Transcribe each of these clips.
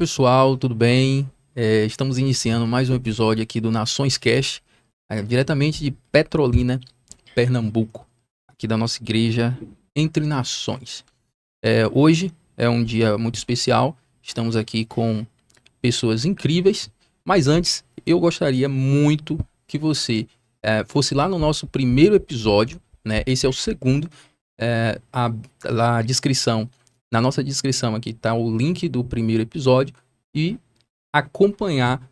pessoal, tudo bem? Estamos iniciando mais um episódio aqui do Nações Cast, diretamente de Petrolina, Pernambuco, aqui da nossa igreja Entre Nações. Hoje é um dia muito especial, estamos aqui com pessoas incríveis, mas antes eu gostaria muito que você fosse lá no nosso primeiro episódio, né? Esse é o segundo, a descrição. Na nossa descrição aqui está o link do primeiro episódio e acompanhar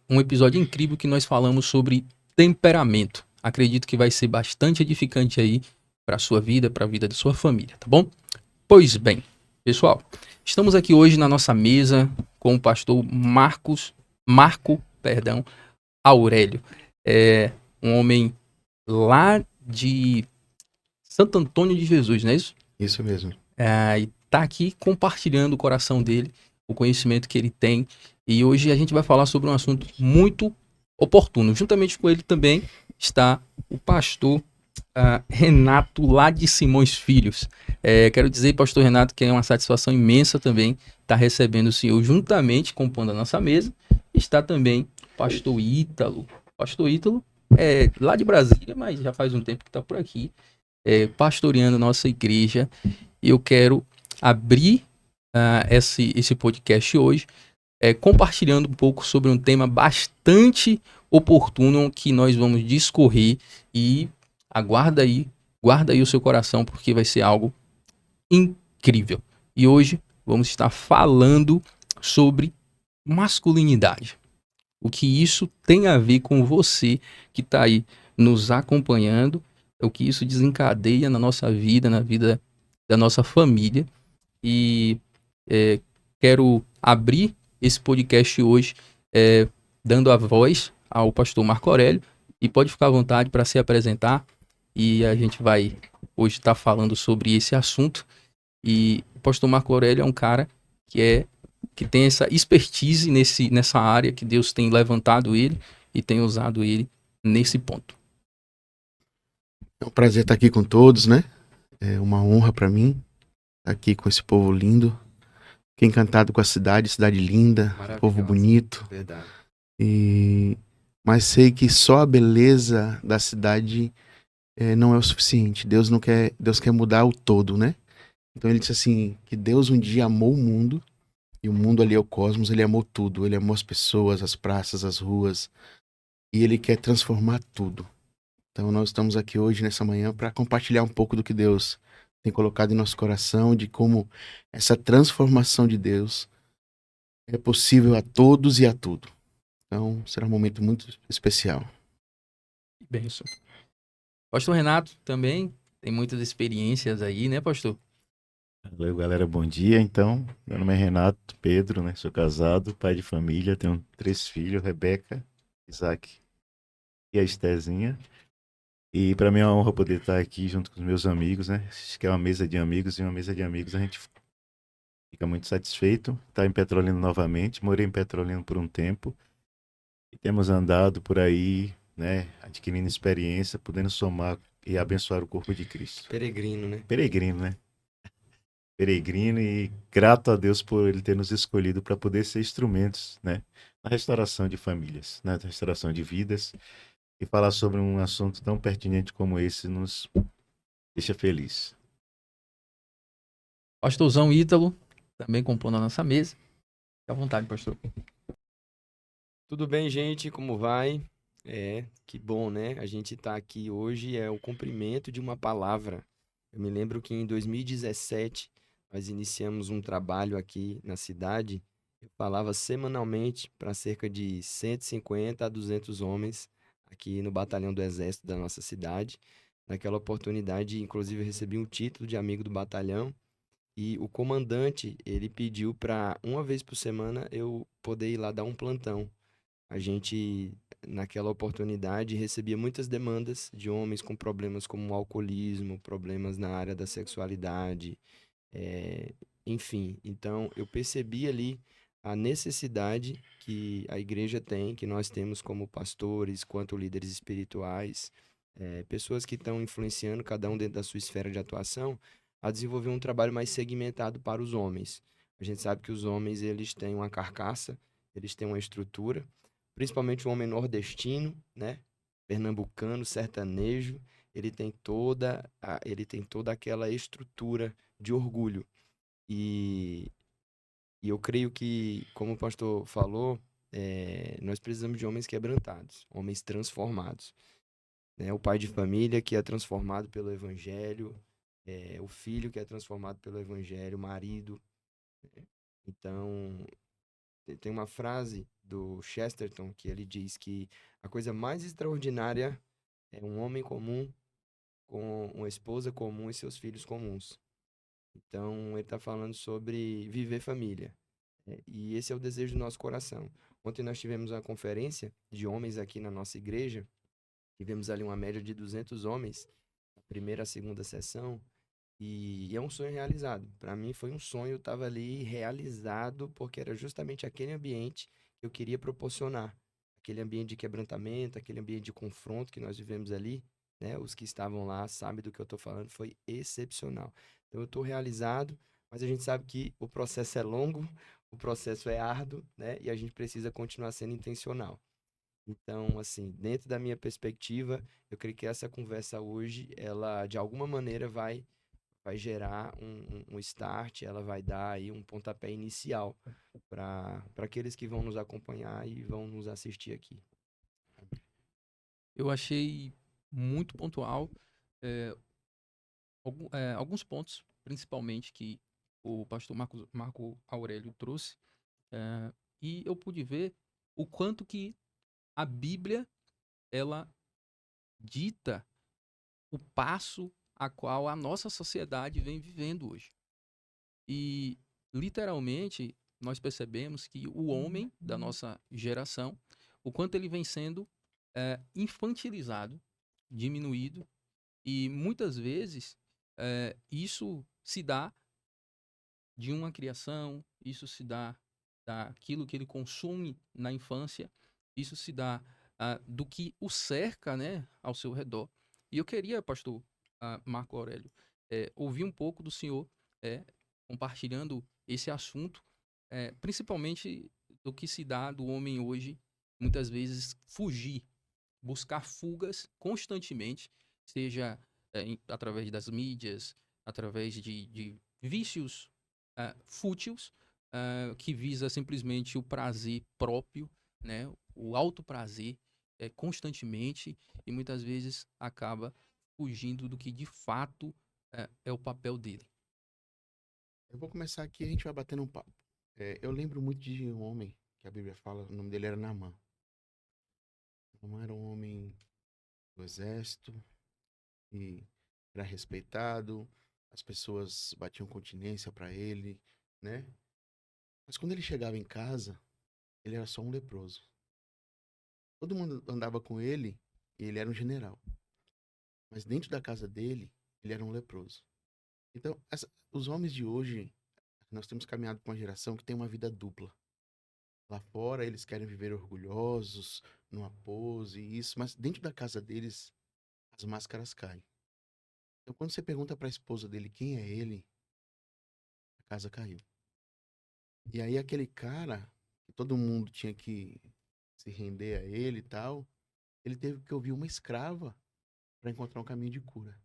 um episódio incrível que nós falamos sobre temperamento. Acredito que vai ser bastante edificante aí para a sua vida, para a vida da sua família, tá bom? Pois bem, pessoal, estamos aqui hoje na nossa mesa com o pastor Marco Aurélio. É um homem lá de Santo Antônio de Jesus, não é isso? Isso mesmo. E tá aqui compartilhando o coração dele, o conhecimento que ele tem. E hoje a gente vai falar sobre um assunto muito oportuno. Juntamente com ele também está o pastor Renato, lá de Simões Filhos. Quero dizer, pastor Renato, que é uma satisfação imensa também estar recebendo o senhor juntamente, compondo a nossa mesa. Está também o pastor Ítalo. Pastor Ítalo é lá de Brasília, mas já faz um tempo que está por aqui, pastoreando nossa igreja. E eu quero abrir esse podcast hoje compartilhando um pouco sobre um tema bastante oportuno que nós vamos discorrer e guarda aí o seu coração porque vai ser algo incrível. E hoje vamos estar falando sobre masculinidade. O que isso tem a ver com você que está aí nos acompanhando, o que isso desencadeia na nossa vida, na vida da nossa família. E quero abrir esse podcast hoje dando a voz ao pastor Marco Aurélio, e pode ficar à vontade para se apresentar, e a gente vai hoje estar falando sobre esse assunto. E o pastor Marco Aurélio é um cara que tem essa expertise nessa área, que Deus tem levantado ele e tem usado ele nesse ponto. É um prazer estar aqui com todos, né? É uma honra para mim estar aqui com esse povo lindo. Fiquei encantado com a cidade linda, povo bonito. Verdade. Mas sei que só a beleza da cidade não é o suficiente. Deus quer mudar o todo, né? Então ele disse assim, que Deus um dia amou o mundo, e o mundo ali é o cosmos, ele amou tudo. Ele amou as pessoas, as praças, as ruas, e ele quer transformar tudo. Então nós estamos aqui hoje, nessa manhã, para compartilhar um pouco do que Deus tem colocado em nosso coração, de como essa transformação de Deus é possível a todos e a tudo. Então será um momento muito especial. Benção. Pastor Renato também tem muitas experiências aí, né, pastor? Valeu, galera, bom dia. Então, meu nome é Renato Pedro, né? Sou casado, pai de família, tenho 3 filhos, Rebeca, Isaac e a Estezinha. E para mim é uma honra poder estar aqui junto com os meus amigos, né? Acho que é uma mesa de amigos, e uma mesa de amigos a gente fica muito satisfeito. Estar em Petrolina novamente, morei em Petrolina por um tempo e temos andado por aí, né? Adquirindo experiência, podendo somar e abençoar o corpo de Cristo. Peregrino, né? Peregrino, né? Peregrino, e grato a Deus por ele ter nos escolhido para poder ser instrumentos, né, na restauração de famílias, na restauração de vidas, e falar sobre um assunto tão pertinente como esse nos deixa feliz. Pastorzão Ítalo, também compondo a nossa mesa. Fique à vontade, pastor. Tudo bem, gente? Como vai? Que bom, né? A gente tá aqui hoje, é o cumprimento de uma palavra. Eu me lembro que em 2017 nós iniciamos um trabalho aqui na cidade. Eu falava semanalmente para cerca de 150 a 200 homens aqui no batalhão do Exército da nossa cidade. Naquela oportunidade, inclusive, eu recebi um título de amigo do batalhão. E o comandante, ele pediu para uma vez por semana eu poder ir lá dar um plantão. A gente, naquela oportunidade, recebia muitas demandas de homens com problemas como o alcoolismo, problemas na área da sexualidade, eh, enfim. Então, eu percebi ali a necessidade que a igreja tem, que nós temos como pastores, quanto líderes espirituais, pessoas que estão influenciando cada um dentro da sua esfera de atuação, a desenvolver um trabalho mais segmentado para os homens. A gente sabe que os homens, eles têm uma carcaça, eles têm uma estrutura, principalmente o homem nordestino, né? Pernambucano, sertanejo, ele tem toda aquela estrutura de orgulho. E, e eu creio que, como o pastor falou, nós precisamos de homens quebrantados, homens transformados, né? O pai de família que é transformado pelo evangelho, o filho que é transformado pelo evangelho, o marido. Então, tem uma frase do Chesterton que ele diz que a coisa mais extraordinária é um homem comum com uma esposa comum e seus filhos comuns. Então, ele está falando sobre viver família. E esse é o desejo do nosso coração. Ontem nós tivemos uma conferência de homens aqui na nossa igreja. Tivemos ali uma média de 200 homens, a primeira e a segunda sessão. E é um sonho realizado. Para mim foi um sonho, estava ali realizado, porque era justamente aquele ambiente que eu queria proporcionar. Aquele ambiente de quebrantamento, aquele ambiente de confronto que nós vivemos ali, né? Os que estavam lá sabem do que eu estou falando, foi excepcional. Então eu estou realizado, mas a gente sabe que o processo é longo, o processo é árduo, né? E a gente precisa continuar sendo intencional. Então, assim, dentro da minha perspectiva, eu creio que essa conversa hoje, ela de alguma maneira vai gerar um start, ela vai dar aí um pontapé inicial para aqueles que vão nos acompanhar e vão nos assistir aqui. Eu achei muito pontual é, alguns pontos, principalmente, que o pastor Marco Aurélio trouxe. E eu pude ver o quanto que a Bíblia, ela dita o passo a qual a nossa sociedade vem vivendo hoje. E, literalmente, nós percebemos que o homem da nossa geração, o quanto ele vem sendo infantilizado, diminuído, e muitas vezes isso se dá de uma criação, isso se dá daquilo que ele consome na infância, isso se dá do que o cerca, né, ao seu redor. E eu queria, pastor Marco Aurélio, ouvir um pouco do senhor compartilhando esse assunto, principalmente do que se dá do homem hoje, muitas vezes fugir, buscar fugas constantemente, seja através das mídias, através de vícios fúteis, que visa simplesmente o prazer próprio, né? O alto prazer constantemente, e muitas vezes acaba fugindo do que de fato é o papel dele. Eu vou começar aqui e a gente vai batendo um papo. Eu lembro muito de um homem que a Bíblia fala, o nome dele era Naamã. Naamã era um homem do exército e era respeitado, as pessoas batiam continência para ele, né? Mas quando ele chegava em casa, ele era só um leproso. Todo mundo andava com ele e ele era um general. Mas dentro da casa dele, ele era um leproso. Então, os homens de hoje, nós temos caminhado com uma geração que tem uma vida dupla. Lá fora, eles querem viver orgulhosos, numa pose e isso, mas dentro da casa deles, as máscaras caem. Então, quando você pergunta para a esposa dele quem é ele, a casa caiu. E aí, aquele cara, que todo mundo tinha que se render a ele e tal, ele teve que ouvir uma escrava para encontrar um caminho de cura.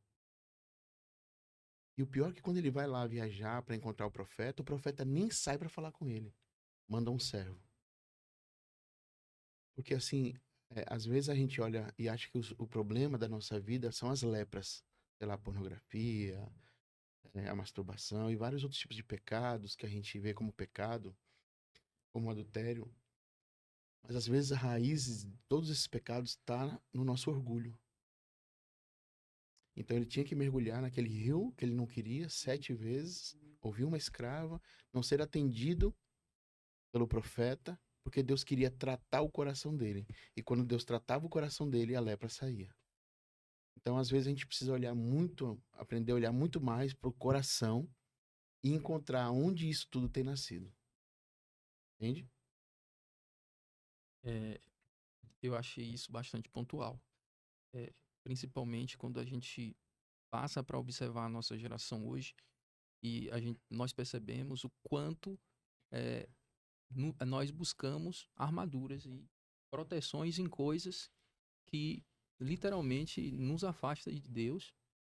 E o pior é que quando ele vai lá viajar para encontrar o profeta nem sai para falar com ele. Manda um servo. Porque assim, às vezes a gente olha e acha que o problema da nossa vida são as lepras. Sei lá, a pornografia, a masturbação e vários outros tipos de pecados que a gente vê como pecado, como adultério. Mas às vezes a raiz de todos esses pecados está no nosso orgulho. Então ele tinha que mergulhar naquele rio que ele não queria 7 vezes, ouvir uma escrava, não ser atendido pelo profeta, porque Deus queria tratar o coração dele. E quando Deus tratava o coração dele, a lepra saía. Então, às vezes, a gente precisa olhar muito, aprender a olhar muito mais para o coração e encontrar onde isso tudo tem nascido. Entende? É, eu achei isso bastante pontual, principalmente quando a gente passa para observar a nossa geração hoje e nós percebemos o quanto nós buscamos armaduras e proteções em coisas que literalmente nos afasta de Deus,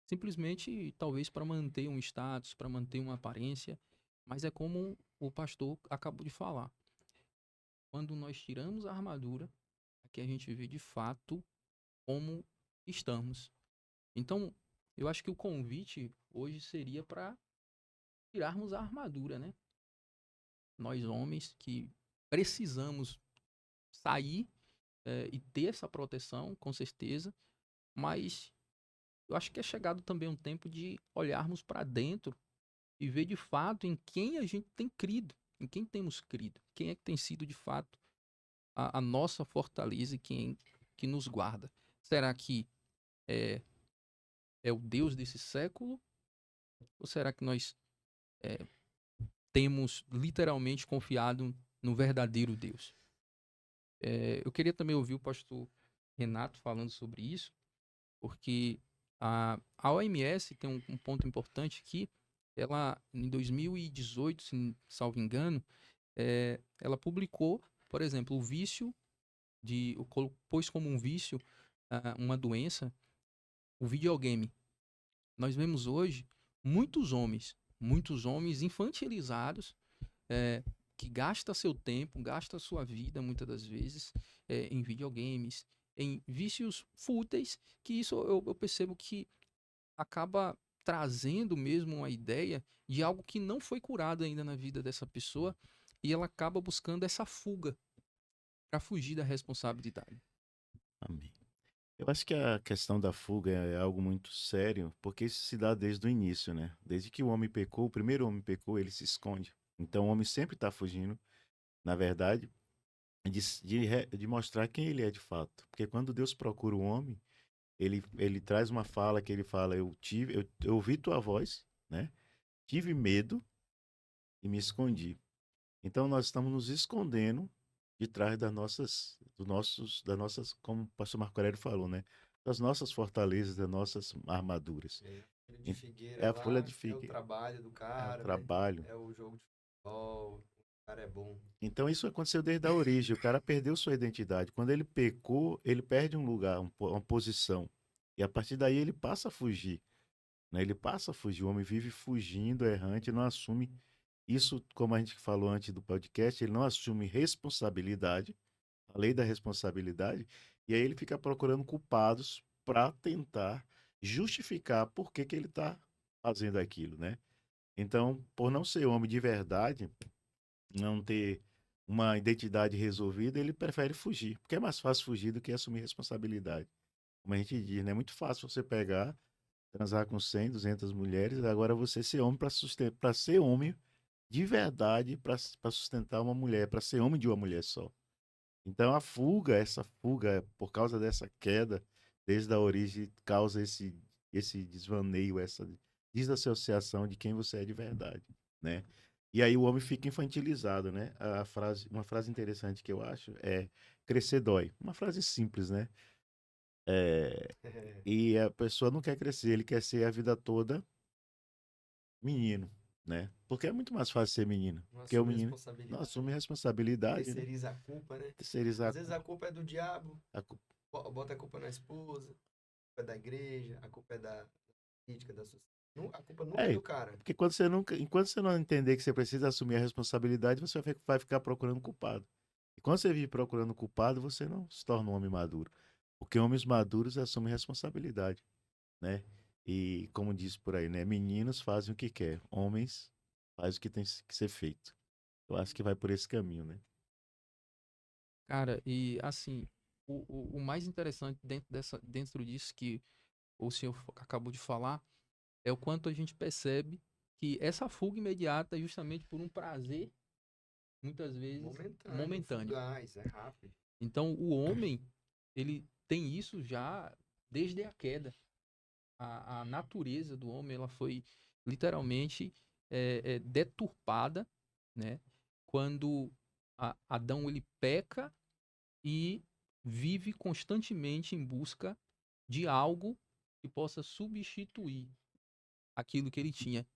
simplesmente talvez para manter um status, para manter uma aparência, mas é como o pastor acabou de falar. Quando nós tiramos a armadura, é que a gente vê de fato como estamos. Então, eu acho que o convite hoje seria para tirarmos a armadura, né? Nós homens que precisamos sair e ter essa proteção, com certeza, mas eu acho que é chegado também um tempo de olharmos para dentro e ver de fato em quem a gente tem crido, em quem temos crido, quem é que tem sido de fato a nossa fortaleza e quem que nos guarda. Será que é, é o Deus desse século? Ou será que nós temos literalmente confiado no verdadeiro Deus? Eu queria também ouvir o pastor Renato falando sobre isso, porque a OMS tem um ponto importante aqui. Ela, em 2018, se salvo engano, ela publicou, por exemplo, o vício pôs como um vício uma doença, o videogame. Nós vemos hoje muitos homens infantilizados, que gasta seu tempo, gasta sua vida, muitas das vezes, em videogames, em vícios fúteis, que isso eu percebo que acaba trazendo mesmo uma ideia de algo que não foi curado ainda na vida dessa pessoa, e ela acaba buscando essa fuga para fugir da responsabilidade. Amém. Eu acho que a questão da fuga é algo muito sério, porque isso se dá desde o início, né? Desde que o homem pecou, o primeiro homem pecou, ele se esconde. Então o homem sempre está fugindo, na verdade, de mostrar quem ele é de fato. Porque quando Deus procura o homem, ele traz uma fala que ele fala: eu ouvi tua voz, né? Tive medo e me escondi. Então nós estamos nos escondendo de trás como o pastor Marco Aurélio falou, né? Das nossas fortalezas, das nossas armaduras. Folha de É figueira a folha lá, de é o figueira, trabalho do é o cara, né? trabalho. É o jogo de futebol, o cara é bom. Então isso aconteceu desde a origem. O cara perdeu sua identidade. Quando ele pecou, ele perde um lugar, uma posição. E a partir daí ele passa a fugir, né? Ele passa a fugir. O homem vive fugindo, errante, não assume isso, como a gente falou antes do podcast, ele não assume responsabilidade, a lei da responsabilidade, e aí ele fica procurando culpados para tentar justificar por que ele está fazendo aquilo, né? Então, por não ser homem de verdade, não ter uma identidade resolvida, ele prefere fugir, porque é mais fácil fugir do que assumir responsabilidade. Como a gente diz, né? É muito fácil você pegar, transar com 100, 200 mulheres, agora você ser homem para ser homem de verdade para sustentar uma mulher, para ser homem de uma mulher só. Então essa fuga, por causa dessa queda, desde a origem, causa esse desvaneio, essa desassociação de quem você é de verdade, né? E aí o homem fica infantilizado, né? Uma frase interessante que eu acho é crescer dói. Uma frase simples, né? E a pessoa não quer crescer, ele quer ser a vida toda menino, né? Porque é muito mais fácil ser menino. Não Porque o assume menino não responsabilidade. assume responsabilidade, né? Terceiriza a culpa, né? Terceirizar Às vezes a culpa é do diabo, a culpa. bota a culpa na esposa, a culpa é da igreja, a culpa é da política, da sociedade. A culpa nunca é É, do cara. porque enquanto você não entender que você precisa assumir a responsabilidade, você vai ficar procurando culpado. E quando você vive procurando culpado, você não se torna um homem maduro. Porque homens maduros assumem responsabilidade, né? E como diz por aí, né? Meninos fazem o que quer, homens fazem o que tem que ser feito. Eu acho que vai por esse caminho, né? Cara, e assim, o mais interessante dentro disso que o senhor acabou de falar é o quanto a gente percebe que essa fuga imediata é justamente por um prazer, muitas vezes, Momentâneo, momentâneo. fugaz, é rápido. Então, o homem, ele tem isso já desde a queda. A natureza do homem, ela foi literalmente deturpada, né? Quando Adão, ele peca e vive constantemente em busca de algo que possa substituir aquilo que ele tinha,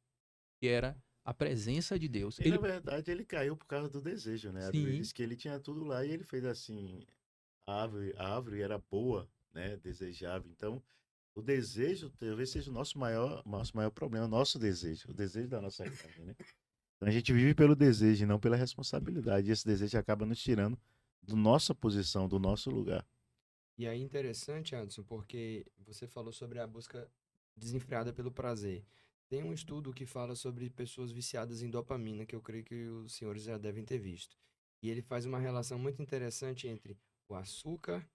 que era a presença de Deus. E, Ele, na verdade, ele caiu por causa do desejo, né? A sim, Bíblia diz que ele tinha tudo lá e ele fez assim, a árvore era boa, né? Desejável. Então, o desejo talvez seja o nosso maior problema, o nosso desejo, o desejo da nossa carne, né? Então, a gente vive pelo desejo e não pela responsabilidade. E esse desejo acaba nos tirando da nossa posição, do nosso lugar. E aí interessante, Anderson, porque você falou sobre a busca desenfreada pelo prazer. Tem um estudo que fala sobre pessoas viciadas em dopamina, que eu creio que os senhores já devem ter visto. E ele faz uma relação muito interessante entre o açúcar,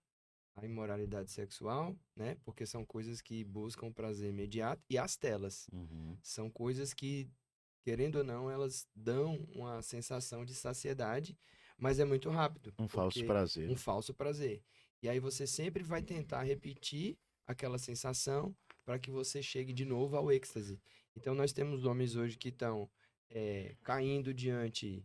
a imoralidade sexual, né? Porque são coisas que buscam prazer imediato, e as telas. Uhum. São coisas que, querendo ou não, elas dão uma sensação de saciedade, mas é muito rápido, Um falso porque prazer, um né? falso prazer. E aí você sempre vai tentar repetir aquela sensação para que você chegue de novo ao êxtase. Então nós temos homens hoje que estão caindo diante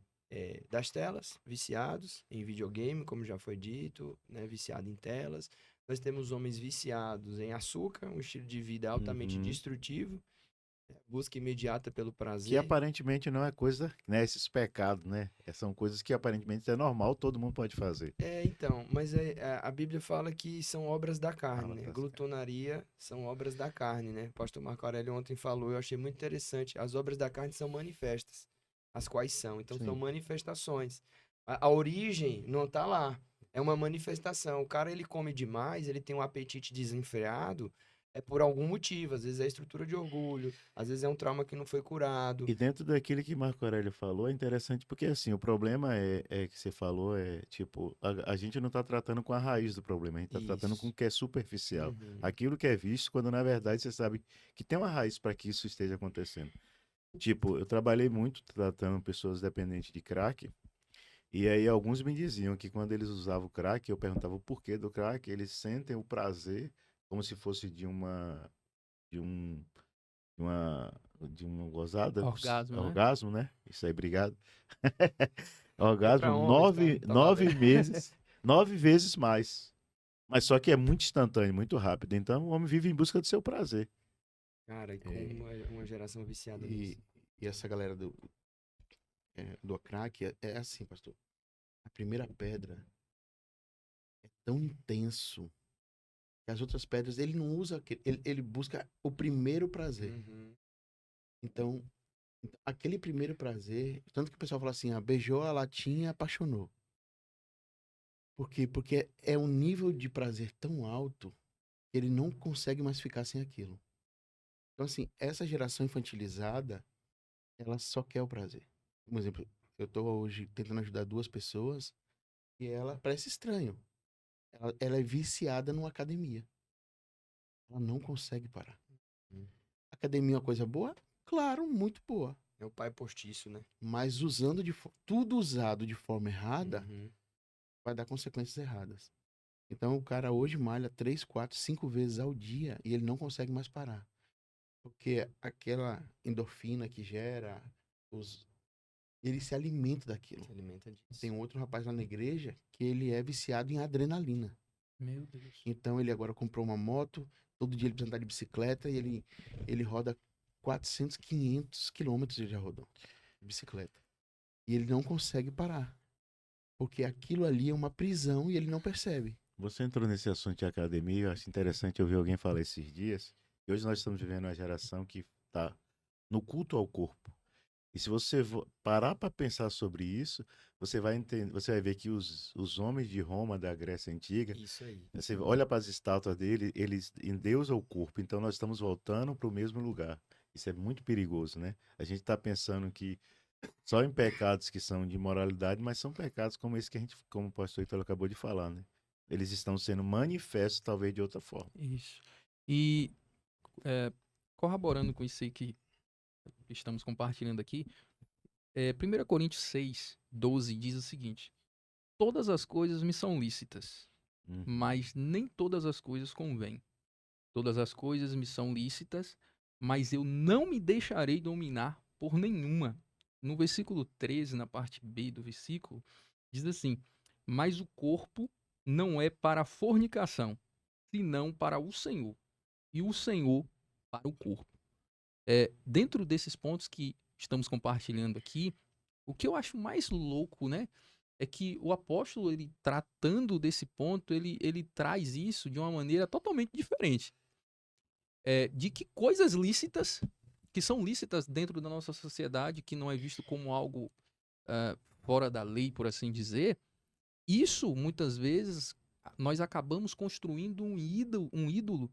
das telas, viciados em videogame, como já foi dito, né, viciado em telas. Nós temos homens viciados em açúcar, um estilo de vida altamente Uhum. destrutivo, busca imediata pelo Que prazer. aparentemente não é coisa, né? Esses pecados, né? São coisas que aparentemente é normal, todo mundo pode fazer. Então, mas a Bíblia fala que são obras da carne, Ah, né? tá certo. Glutonaria são obras da carne, né? O pastor Marco Aurélio ontem falou, eu achei muito interessante. As obras da carne são manifestas, as quais são. Então, são Sim. manifestações. A origem não está lá, é uma manifestação. O cara, ele come demais, ele tem um apetite desenfreado, é por algum motivo. Às vezes é estrutura de orgulho, às vezes é um trauma que não foi curado. E dentro daquilo que Marco Aurélio falou, é interessante porque assim, o problema é que você falou, tipo, a gente não está tratando com a raiz do problema, a gente está tratando com o Isso. que é superficial. Uhum. Aquilo que é visto, quando na verdade você sabe que tem uma raiz para que isso esteja acontecendo. Tipo, eu trabalhei muito tratando pessoas dependentes de crack, e aí alguns me diziam que quando eles usavam o crack, eu perguntava o porquê do crack, eles sentem o prazer como se fosse de um de uma gozada, orgasmo, né? orgasmo, né? Isso aí, obrigado. É Orgasmo para homens, tá? nove, Tá valendo. 9 meses, 9 vezes mais. Mas só que é muito instantâneo, muito rápido. Então o homem vive em busca do seu prazer. Cara, e É, como é uma geração viciada nisso. e essa galera do crack é assim, pastor. A primeira pedra é tão intenso que as outras pedras ele não usa, ele busca o primeiro prazer. Uhum. Então, aquele primeiro prazer, tanto que o pessoal fala assim, beijou a latinha, apaixonou. Por quê? Porque é um nível de prazer tão alto que ele não consegue mais ficar sem aquilo. Então, assim, essa geração infantilizada, ela só quer o prazer. Por exemplo, eu tô hoje tentando ajudar duas pessoas e ela parece estranho. Ela é viciada numa academia. Ela não consegue parar. Hum. Academia é uma coisa boa? Claro, muito boa. É o pai postiço, né? Mas usando tudo usado de forma errada Uhum. vai dar consequências erradas. Então o cara hoje malha 3, 4, 5 vezes ao dia e ele não consegue mais parar. Porque aquela endorfina que gera, ele se alimenta daquilo. Se alimenta Tem disso. um outro rapaz lá na igreja que ele é viciado em adrenalina. Meu Deus. Então ele agora comprou uma moto, todo dia ele precisa andar de bicicleta e ele roda 400, 500 quilômetros ele já rodou de bicicleta. E ele não consegue parar. Porque aquilo ali é uma prisão e ele não percebe. Você entrou nesse assunto de academia, eu acho interessante ouvir alguém falar esses dias. E hoje nós estamos vivendo uma geração que está no culto ao corpo. E se você parar para pensar sobre isso, você vai entender, você vai ver que os homens de Roma, da Grécia Antiga, Isso aí. você olha para as estátuas dele, eles endeusam o corpo. Então nós estamos voltando para o mesmo lugar. Isso é muito perigoso, né? A gente está pensando que só em pecados que são de moralidade, mas são pecados como esse que a gente, como o pastor Italo acabou de falar, né? Eles estão sendo manifestos, talvez de outra forma. Isso. E corroborando com isso aí que estamos compartilhando aqui, 1 Coríntios 6, 12 diz o seguinte: todas as coisas me são lícitas, Uhum. mas nem todas as coisas convêm. Todas as coisas me são lícitas, mas eu não me deixarei dominar por nenhuma. No versículo 13, na parte B do versículo, diz assim: mas o corpo não é para a fornicação, senão para o Senhor, e o Senhor para o corpo. Dentro desses pontos que estamos compartilhando aqui, o que eu acho mais louco, né, é que o apóstolo, ele tratando desse ponto, ele traz isso de uma maneira totalmente diferente. De que coisas lícitas, que são lícitas dentro da nossa sociedade, que não é visto como algo fora da lei, por assim dizer, isso, muitas vezes, nós acabamos construindo um ídolo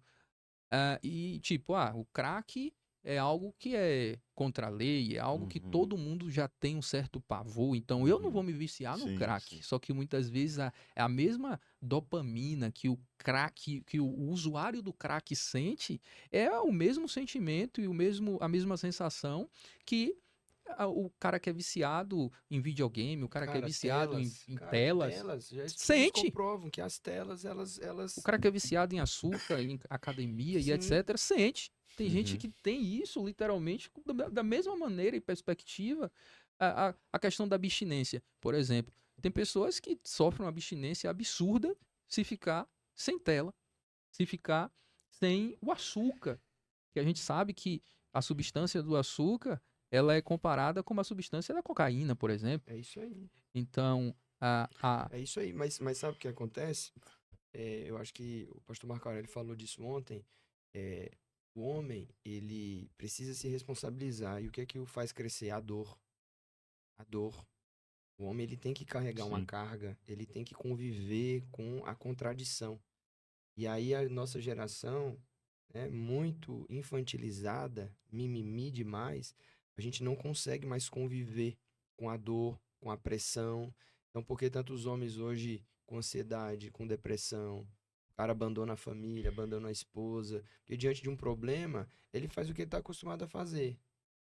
e tipo, o crack é algo que é contra a lei, é algo que todo mundo já tem um certo pavor, então eu não vou me viciar no Sim, crack. sim. Só que muitas vezes é a mesma dopamina que o crack, que o usuário do crack sente, é o mesmo sentimento e a mesma sensação que o cara que é viciado em videogame, o cara que é Cara, viciado telas. em Cara, telas, telas. Já estudos sente. comprovam que as telas, O elas... cara que é viciado em açúcar, em academia e Sim. etc., sente. Tem gente Uhum. que tem isso literalmente da mesma maneira e perspectiva. A questão da abstinência, por exemplo. Tem pessoas que sofrem uma abstinência absurda se ficar sem tela, se ficar sem o açúcar. Que a gente sabe que a substância do açúcar ela é comparada com a substância da cocaína, por exemplo. É isso aí. Então, É isso aí. Mas sabe o que acontece? Eu acho que o pastor Marco Aurélio falou disso ontem. É, o homem, ele precisa se responsabilizar. E o que é que o faz crescer? A dor. A dor. O homem, ele tem que carregar uma Sim. carga. Ele tem que conviver com a contradição. E aí a nossa geração, né, muito infantilizada, mimimi demais, a gente não consegue mais conviver com a dor, com a pressão. Então, por que tantos homens hoje com ansiedade, com depressão? O cara abandona a família, abandona a esposa, porque diante de um problema, ele faz o que ele está acostumado a fazer,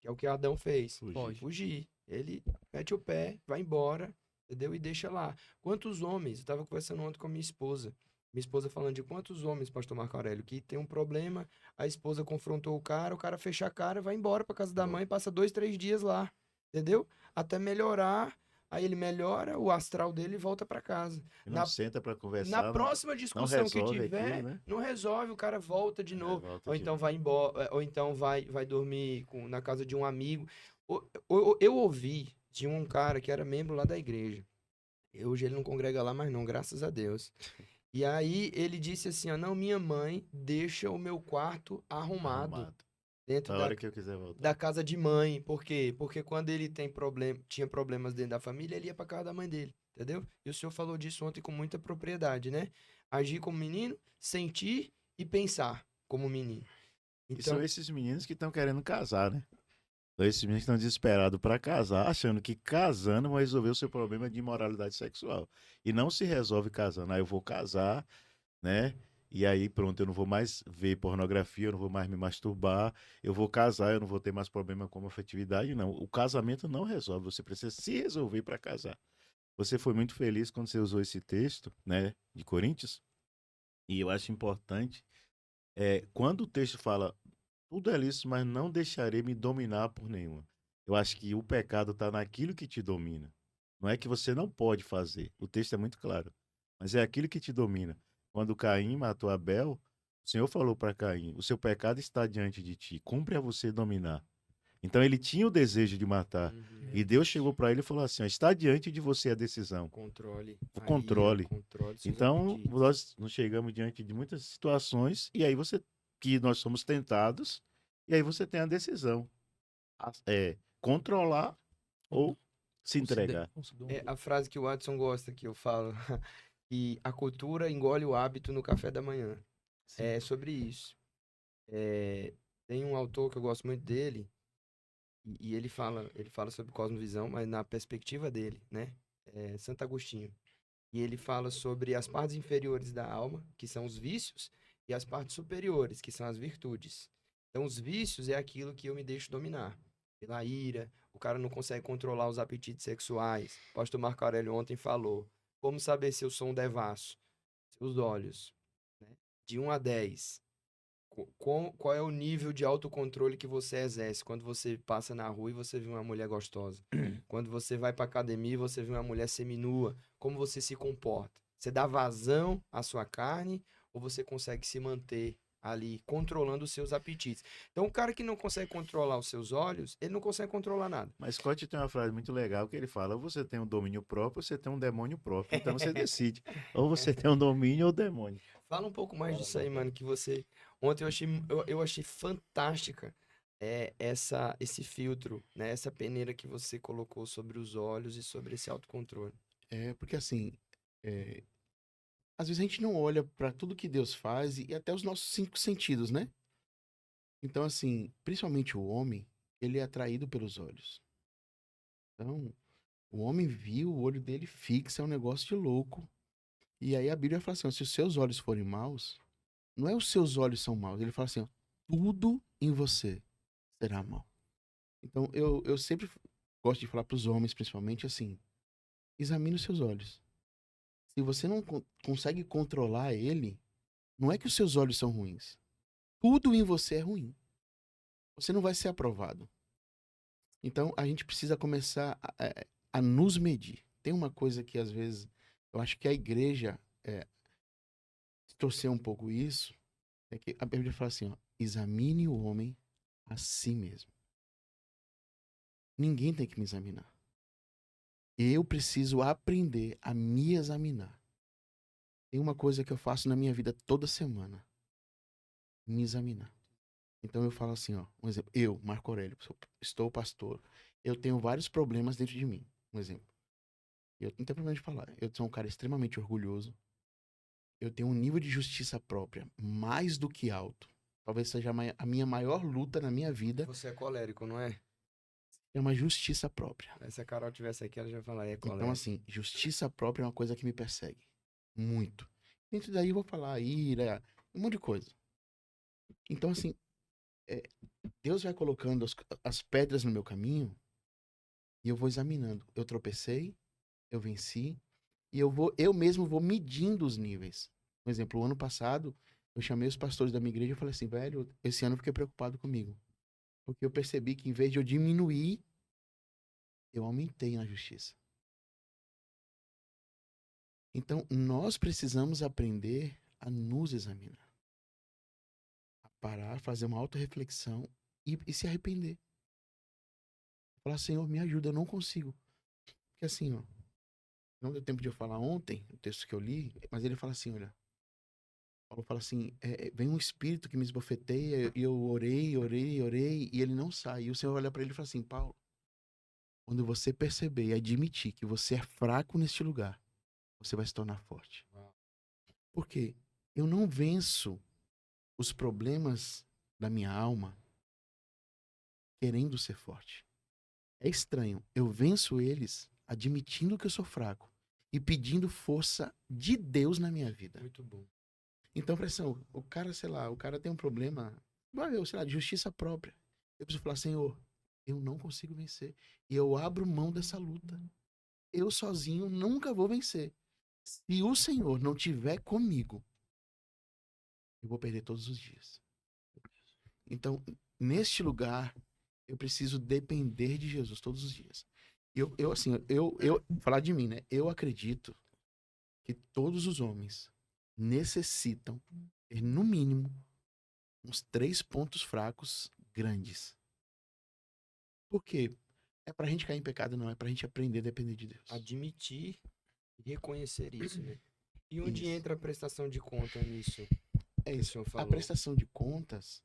que é o que Adão fez, Fugir. fugir. Ele mete o pé, vai embora, entendeu? E deixa lá. Quantos homens, eu estava conversando ontem com a minha esposa falando de quantos homens, pastor Marco Aurélio, que tem um problema, a esposa confrontou o cara fecha a cara, vai embora para casa da Bom. mãe, passa 2, 3 dias lá, entendeu? Até melhorar, aí ele melhora, o astral dele volta para casa. E não Na, senta para na conversar, próxima não discussão que resolve aquilo, tiver, né? não resolve, o cara volta de novo. Volta Ou de então novo. vai embora, ou então vai dormir na casa de um amigo. Eu ouvi de um cara que era membro lá da igreja. Hoje ele não congrega lá mais não, graças a Deus. E aí ele disse assim, ó, não, minha mãe deixa o meu quarto arrumado Arrumado. dentro Na hora que eu quiser voltar. da casa de mãe. Por quê? Porque quando ele tinha problemas dentro da família, ele ia pra casa da mãe dele, entendeu? E o senhor falou disso ontem com muita propriedade, né? Agir como menino, sentir e pensar como menino. E são Então, esses meninos que estão querendo casar, né? São esses meninos que estão desesperados para casar, achando que casando vão resolver o seu problema de imoralidade sexual. E não se resolve casando. Ah, eu vou casar, né? E aí, pronto, eu não vou mais ver pornografia, eu não vou mais me masturbar, eu vou casar, eu não vou ter mais problema com afetividade, não. O casamento não resolve, você precisa se resolver para casar. Você foi muito feliz quando você usou esse texto, né, de Coríntios, e eu acho importante, quando o texto fala, tudo é lícito, mas não deixarei me dominar por nenhuma. Eu acho que o pecado está naquilo que te domina. Não é que você não pode fazer, o texto é muito claro, mas é aquilo que te domina. Quando Caim matou Abel, o Senhor falou para Caim: o seu pecado está diante de ti, cumpre a você dominar. Então ele tinha o desejo de matar. E Deus chegou para ele e falou assim: ó, está diante de você a decisão, controle o a ira, controle. controle seus Então apetites. nós nos chegamos diante de muitas situações e aí que nós somos tentados e aí você tem a decisão, controlar ou se entregar. A frase que o Watson gosta que eu falo, que a cultura engole o hábito no café da manhã. Sim. É sobre isso. Tem um autor que eu gosto muito dele, e ele fala sobre cosmovisão, mas na perspectiva dele, né? É Santo Agostinho. E ele fala sobre as partes inferiores da alma, que são os vícios, e as partes superiores, que são as virtudes. Então, os vícios é aquilo que eu me deixo dominar. Pela ira, o cara não consegue controlar os apetites sexuais. O pastor Marco Aurélio ontem falou. Como saber se eu sou um devasso? Seus olhos, né? De 1 a 10. Qual é o nível de autocontrole que você exerce quando você passa na rua e você vê uma mulher gostosa? Quando você vai para academia e você vê uma mulher seminua, como você se comporta? Você dá vazão à sua carne ou você consegue se manter ali controlando os seus apetites. Então, o cara que não consegue controlar os seus olhos, ele não consegue controlar nada. Mas Scott tem uma frase muito legal que ele fala: ou você tem um domínio próprio, ou você tem um demônio próprio. Então você decide. Ou você tem um domínio ou demônio. Fala um pouco mais disso aí, mano, que você... Ontem eu achei fantástica esse filtro, né? Essa peneira que você colocou sobre os olhos e sobre esse autocontrole. Porque assim, é, às vezes a gente não olha para tudo que Deus faz e até os nossos 5 sentidos, né? Então, assim, principalmente o homem, ele é atraído pelos olhos. Então, o homem viu, o olho dele fixa, é um negócio de louco. E aí a Bíblia fala assim, ó, se os seus olhos forem maus, não é os seus olhos são maus, ele fala assim, ó, tudo em você será mal. Então, eu sempre gosto de falar para os homens, principalmente, assim, examine os seus olhos. Se você não consegue controlar ele, não é que os seus olhos são ruins. Tudo em você é ruim. Você não vai ser aprovado. Então, a gente precisa começar a nos medir. Tem uma coisa que, às vezes, eu acho que a igreja torceu um pouco isso, é que a Bíblia fala assim, ó, examine o homem a si mesmo. Ninguém tem que me examinar. Eu preciso aprender a me examinar. Tem uma coisa que eu faço na minha vida toda semana. Me examinar. Então eu falo assim, ó, um exemplo. Eu, Marco Aurélio, estou pastor. Eu tenho vários problemas dentro de mim. Um exemplo. Eu não tenho problema de falar. Eu sou um cara extremamente orgulhoso. Eu tenho um nível de justiça própria mais do que alto. Talvez seja a minha maior luta na minha vida. Você é colérico, não é? É uma justiça própria. Se a Carol tivesse aqui, ela já falaria colérico. Então, assim, justiça própria é uma coisa que me persegue. Muito. Dentro daí eu vou falar ira, um monte de coisa. Então, assim, Deus vai colocando as pedras no meu caminho e eu vou examinando. Eu tropecei, eu venci, e eu mesmo vou medindo os níveis. Por exemplo, o ano passado, eu chamei os pastores da minha igreja e falei assim, velho, esse ano eu fiquei preocupado comigo. Porque eu percebi que em vez de eu diminuir, eu aumentei na justiça. Então, nós precisamos aprender a nos examinar. A parar, fazer uma autorreflexão e se arrepender. Falar, Senhor, me ajuda, eu não consigo. Porque assim, ó, não deu tempo de eu falar ontem, o texto que eu li, mas ele fala assim, olha, Paulo fala assim, vem um espírito que me esbofeteia, e eu orei, e ele não sai. E o Senhor olha para ele e fala assim, Paulo, quando você perceber e admitir que você é fraco neste lugar, você vai se tornar forte. Por quê? Eu não venço os problemas da minha alma querendo ser forte. É estranho. Eu venço eles admitindo que eu sou fraco e pedindo força de Deus na minha vida. Muito bom. Então, pressão, o cara, sei lá, o cara tem um problema, sei lá, de justiça própria. Eu preciso falar, Senhor, eu não consigo vencer. E eu abro mão dessa luta. Eu sozinho nunca vou vencer. Se o Senhor não tiver comigo, eu vou perder todos os dias. Então, neste lugar, eu preciso depender de Jesus todos os dias. Eu falar de mim, né? Eu acredito que todos os homens necessitam ter, no mínimo, uns 3 pontos fracos grandes. Por quê? É pra gente cair em pecado, não. É pra gente aprender a depender de Deus. Admitir e reconhecer isso, né? E onde Isso. entra a prestação de conta nisso? É que o isso. senhor A falou? prestação de contas,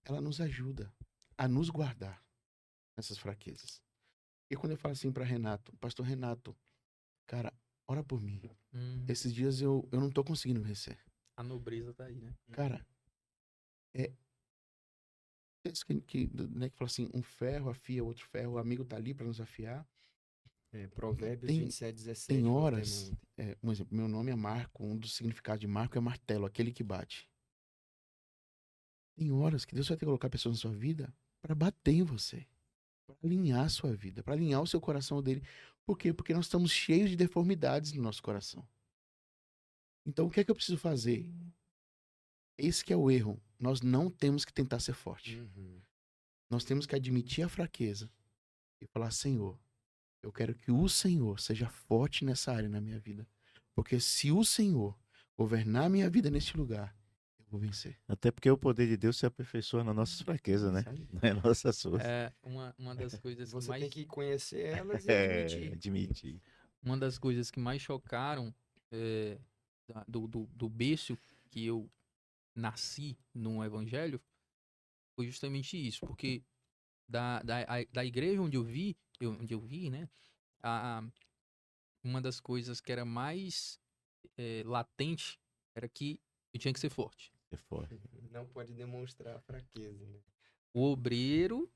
ela nos ajuda a nos guardar nessas fraquezas. E quando eu falo assim pra Renato, pastor Renato, cara, ora por mim. Esses dias eu não tô conseguindo vencer. A nobreza tá aí, né? Cara, isso né, que fala assim, um ferro afia outro ferro, o amigo tá ali pra nos afiar. Provérbios Tem- 27, 17. Tem foi o horas, tema ontem. um exemplo, meu nome é Marco, um dos significados de Marco é martelo, aquele que bate. Tem horas que Deus vai ter que colocar pessoas na sua vida pra bater em você, pra alinhar a sua vida, pra alinhar o seu coração dele. Por quê? Porque nós estamos cheios de deformidades no nosso coração. Então, o que é que eu preciso fazer? Esse que é o erro. Nós não temos que tentar ser forte. Uhum. Nós temos que admitir a fraqueza e falar, Senhor, eu quero que o Senhor seja forte nessa área na minha vida. Porque se o Senhor governar a minha vida neste lugar, eu Vou vencer. Até porque o poder de Deus se aperfeiçoa nas nossas fraquezas, né? Isso aí. Não é nossas forças. É uma das coisas que Você mais, tem que conhecer elas e É, admitir. admitir. uma das coisas que mais chocaram do berço que eu nasci no evangelho foi justamente isso, porque da igreja onde eu vi, né, a, uma das coisas que era mais latente era que eu tinha que ser forte. É forte. Não pode demonstrar fraqueza, né? O obreiro,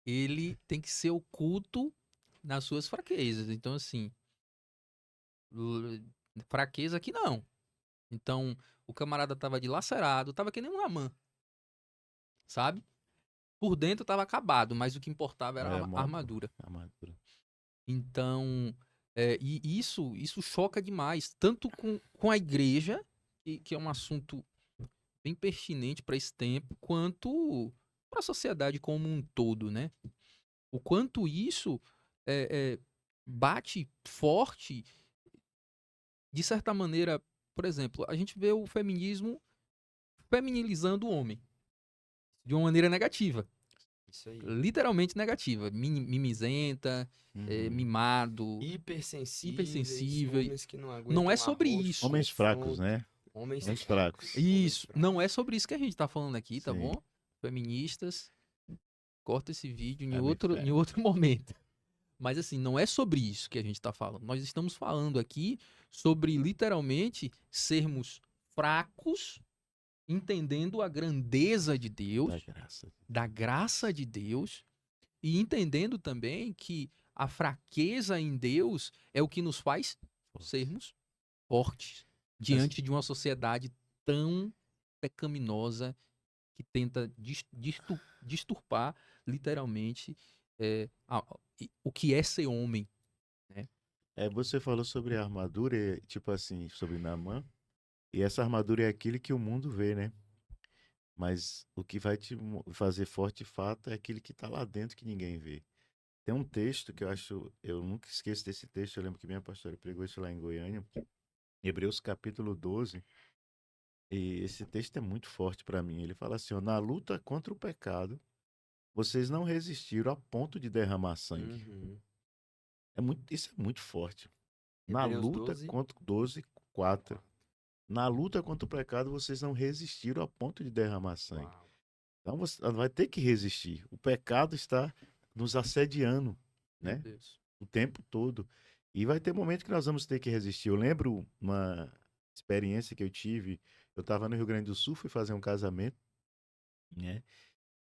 ele tem que ser oculto nas suas fraquezas. Então, assim, l- fraqueza aqui não. Então, o camarada tava dilacerado, tava que nem um Namã, sabe? Por dentro tava acabado, mas o que importava era É a modo. armadura. Armadura. Então, e isso choca demais, tanto com a igreja, que é um assunto bem pertinente para esse tempo, quanto para a sociedade como um todo, né? O quanto isso bate forte, de certa maneira, por exemplo, a gente vê o feminismo feminilizando o homem de uma maneira negativa, Isso aí. literalmente negativa, mimizenta, Uhum. mimado, Hipersensíveis, hipersensível. homens que não Não é aguentam sobre arroz, isso. Homens fracos, confronto, né? homens Homens fracos. fracos. Homens Isso, fracos. não é sobre isso que a gente tá falando aqui, tá Sim. bom? Feministas, corta esse vídeo É bem em outro momento. Mas assim, não é sobre isso que a gente tá falando. Nós estamos falando aqui sobre literalmente sermos fracos, entendendo a grandeza de Da Deus, graça. da graça de Deus, e entendendo também que a fraqueza em Deus é o que nos faz sermos fortes diante de uma sociedade tão pecaminosa que tenta disturpar literalmente o que é ser homem, né? É, você falou sobre a armadura, tipo assim, sobre Naamã. E essa armadura é aquilo que o mundo vê, né? Mas o que vai te fazer forte de fato é aquele que tá lá dentro que ninguém vê. Tem um texto que eu acho, eu nunca esqueço desse texto, eu lembro que minha pastora pregou isso lá em Goiânia, Hebreus capítulo 12, e esse texto é muito forte para mim. Ele fala assim, ó, na luta contra o pecado, vocês não resistiram a ponto de derramar sangue. Uhum. Isso é muito forte. Na Hebreus luta 12. contra 12, 4. Na luta contra o pecado, vocês não resistiram a ponto de derramar sangue. Uau. Então você vai ter que resistir. O pecado está nos assediando, Meu né? Deus. O tempo todo. E vai ter momento que nós vamos ter que resistir. Eu lembro uma experiência que eu tive. Eu estava no Rio Grande do Sul, fui fazer um casamento, né?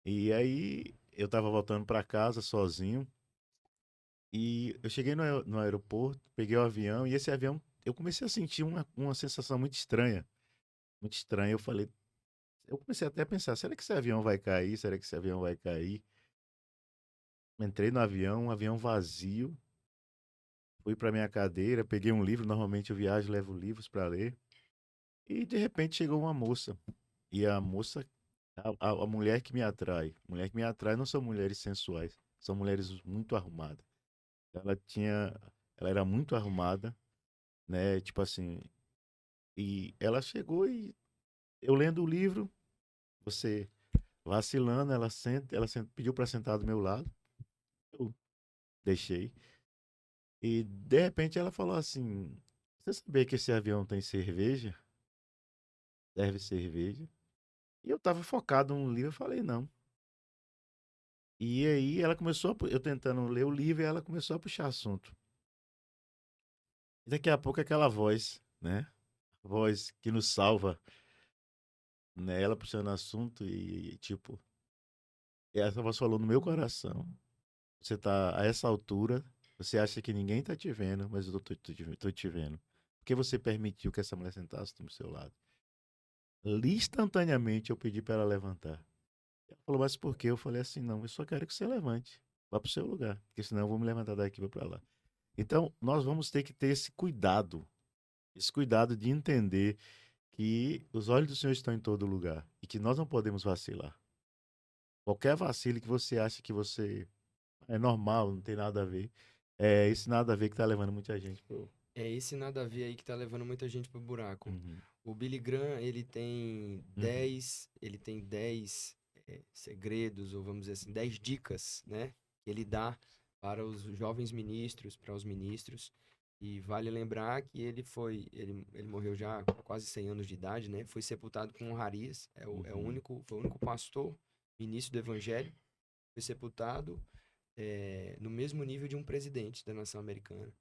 E aí eu estava voltando para casa sozinho. E eu cheguei no aeroporto, peguei o avião, e esse avião, eu comecei a sentir uma sensação muito estranha. Muito estranha. Eu comecei até a pensar, será que esse avião vai cair? Será que esse avião vai cair? Entrei no avião, um avião vazio. Fui para minha cadeira, peguei um livro. Normalmente eu viajo, levo livros para ler. E de repente chegou uma moça. E a moça, a mulher que me atrai. Mulher que me atrai não são mulheres sensuais, são mulheres muito arrumadas. Ela tinha, ela era muito arrumada, né? Tipo assim. E ela chegou e eu lendo o livro, você vacilando, pediu para sentar do meu lado. Eu deixei. E de repente ela falou assim: Você sabia que esse avião tem cerveja? Serve cerveja? E eu tava focado no livro, eu falei: Não. E aí ela começou, eu tentando ler o livro, e ela começou a puxar assunto. E daqui a pouco aquela voz, né? Voz que nos salva, né? Ela puxando assunto tipo, e essa voz falou no meu coração: Você tá a essa altura, você acha que ninguém tá te vendo, mas eu tô te vendo. Por que você permitiu que essa mulher sentasse do seu lado? Instantaneamente eu pedi para ela levantar. Ela falou, mas por quê? Eu falei assim, não, eu só quero que você levante. Vá para o seu lugar, porque senão eu vou me levantar daqui e vou para lá. Então, nós vamos ter que ter esse cuidado de entender que os olhos do Senhor estão em todo lugar e que nós não podemos vacilar. Qualquer vacilo que você acha que você é normal, não tem nada a ver, é esse nada a ver que está levando muita gente pro... É esse nada a ver aí que tá levando muita gente pro buraco. Uhum. O Billy Graham, ele tem 10 segredos, ou vamos dizer assim, 10 dicas, né? Que ele dá para os jovens ministros, para os ministros. E vale lembrar que ele morreu já com quase 100 anos de idade, né? Foi sepultado com honrarias. Foi o único pastor, ministro do evangelho, foi sepultado no mesmo nível de um presidente da nação americana.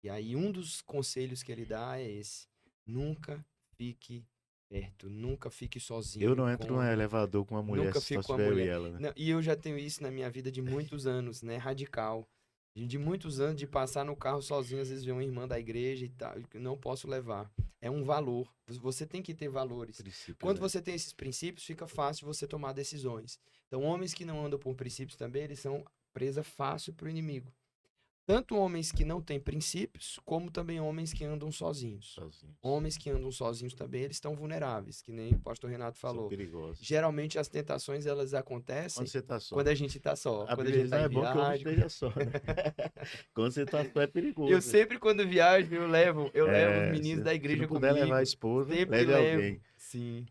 E aí um dos conselhos que ele dá é esse: nunca fique perto, nunca fique Eu sozinho não entro num elevador com uma mulher nunca se só fico com a tiver eu e mulher. ela, né? Não, e eu já tenho isso na minha vida de muitos anos, né? Radical. De muitos anos de passar no carro sozinho, às vezes ver uma irmã da igreja e tal, que não posso levar. É um valor. Você tem que ter valores. Princípios, Quando né? você tem esses princípios, fica fácil você tomar decisões. Então, homens que não andam por princípios também, eles são presa fácil para o inimigo. Tanto homens que não têm princípios, como também homens que andam sozinhos. Sozinhos. Homens que andam sozinhos também, eles estão vulneráveis, que nem o pastor Renato São falou. perigosos. Geralmente as tentações elas Quando acontecem você tá só. quando a gente tá só, A quando a Bíblia gente diz, tá não em é bom que o homem viagem. esteja só, né? Quando você tá só é perigoso. Eu sempre quando viajo, eu levo os meninos da Se igreja não puder comigo. levar a esposa, Sempre leve levo. alguém. Sim.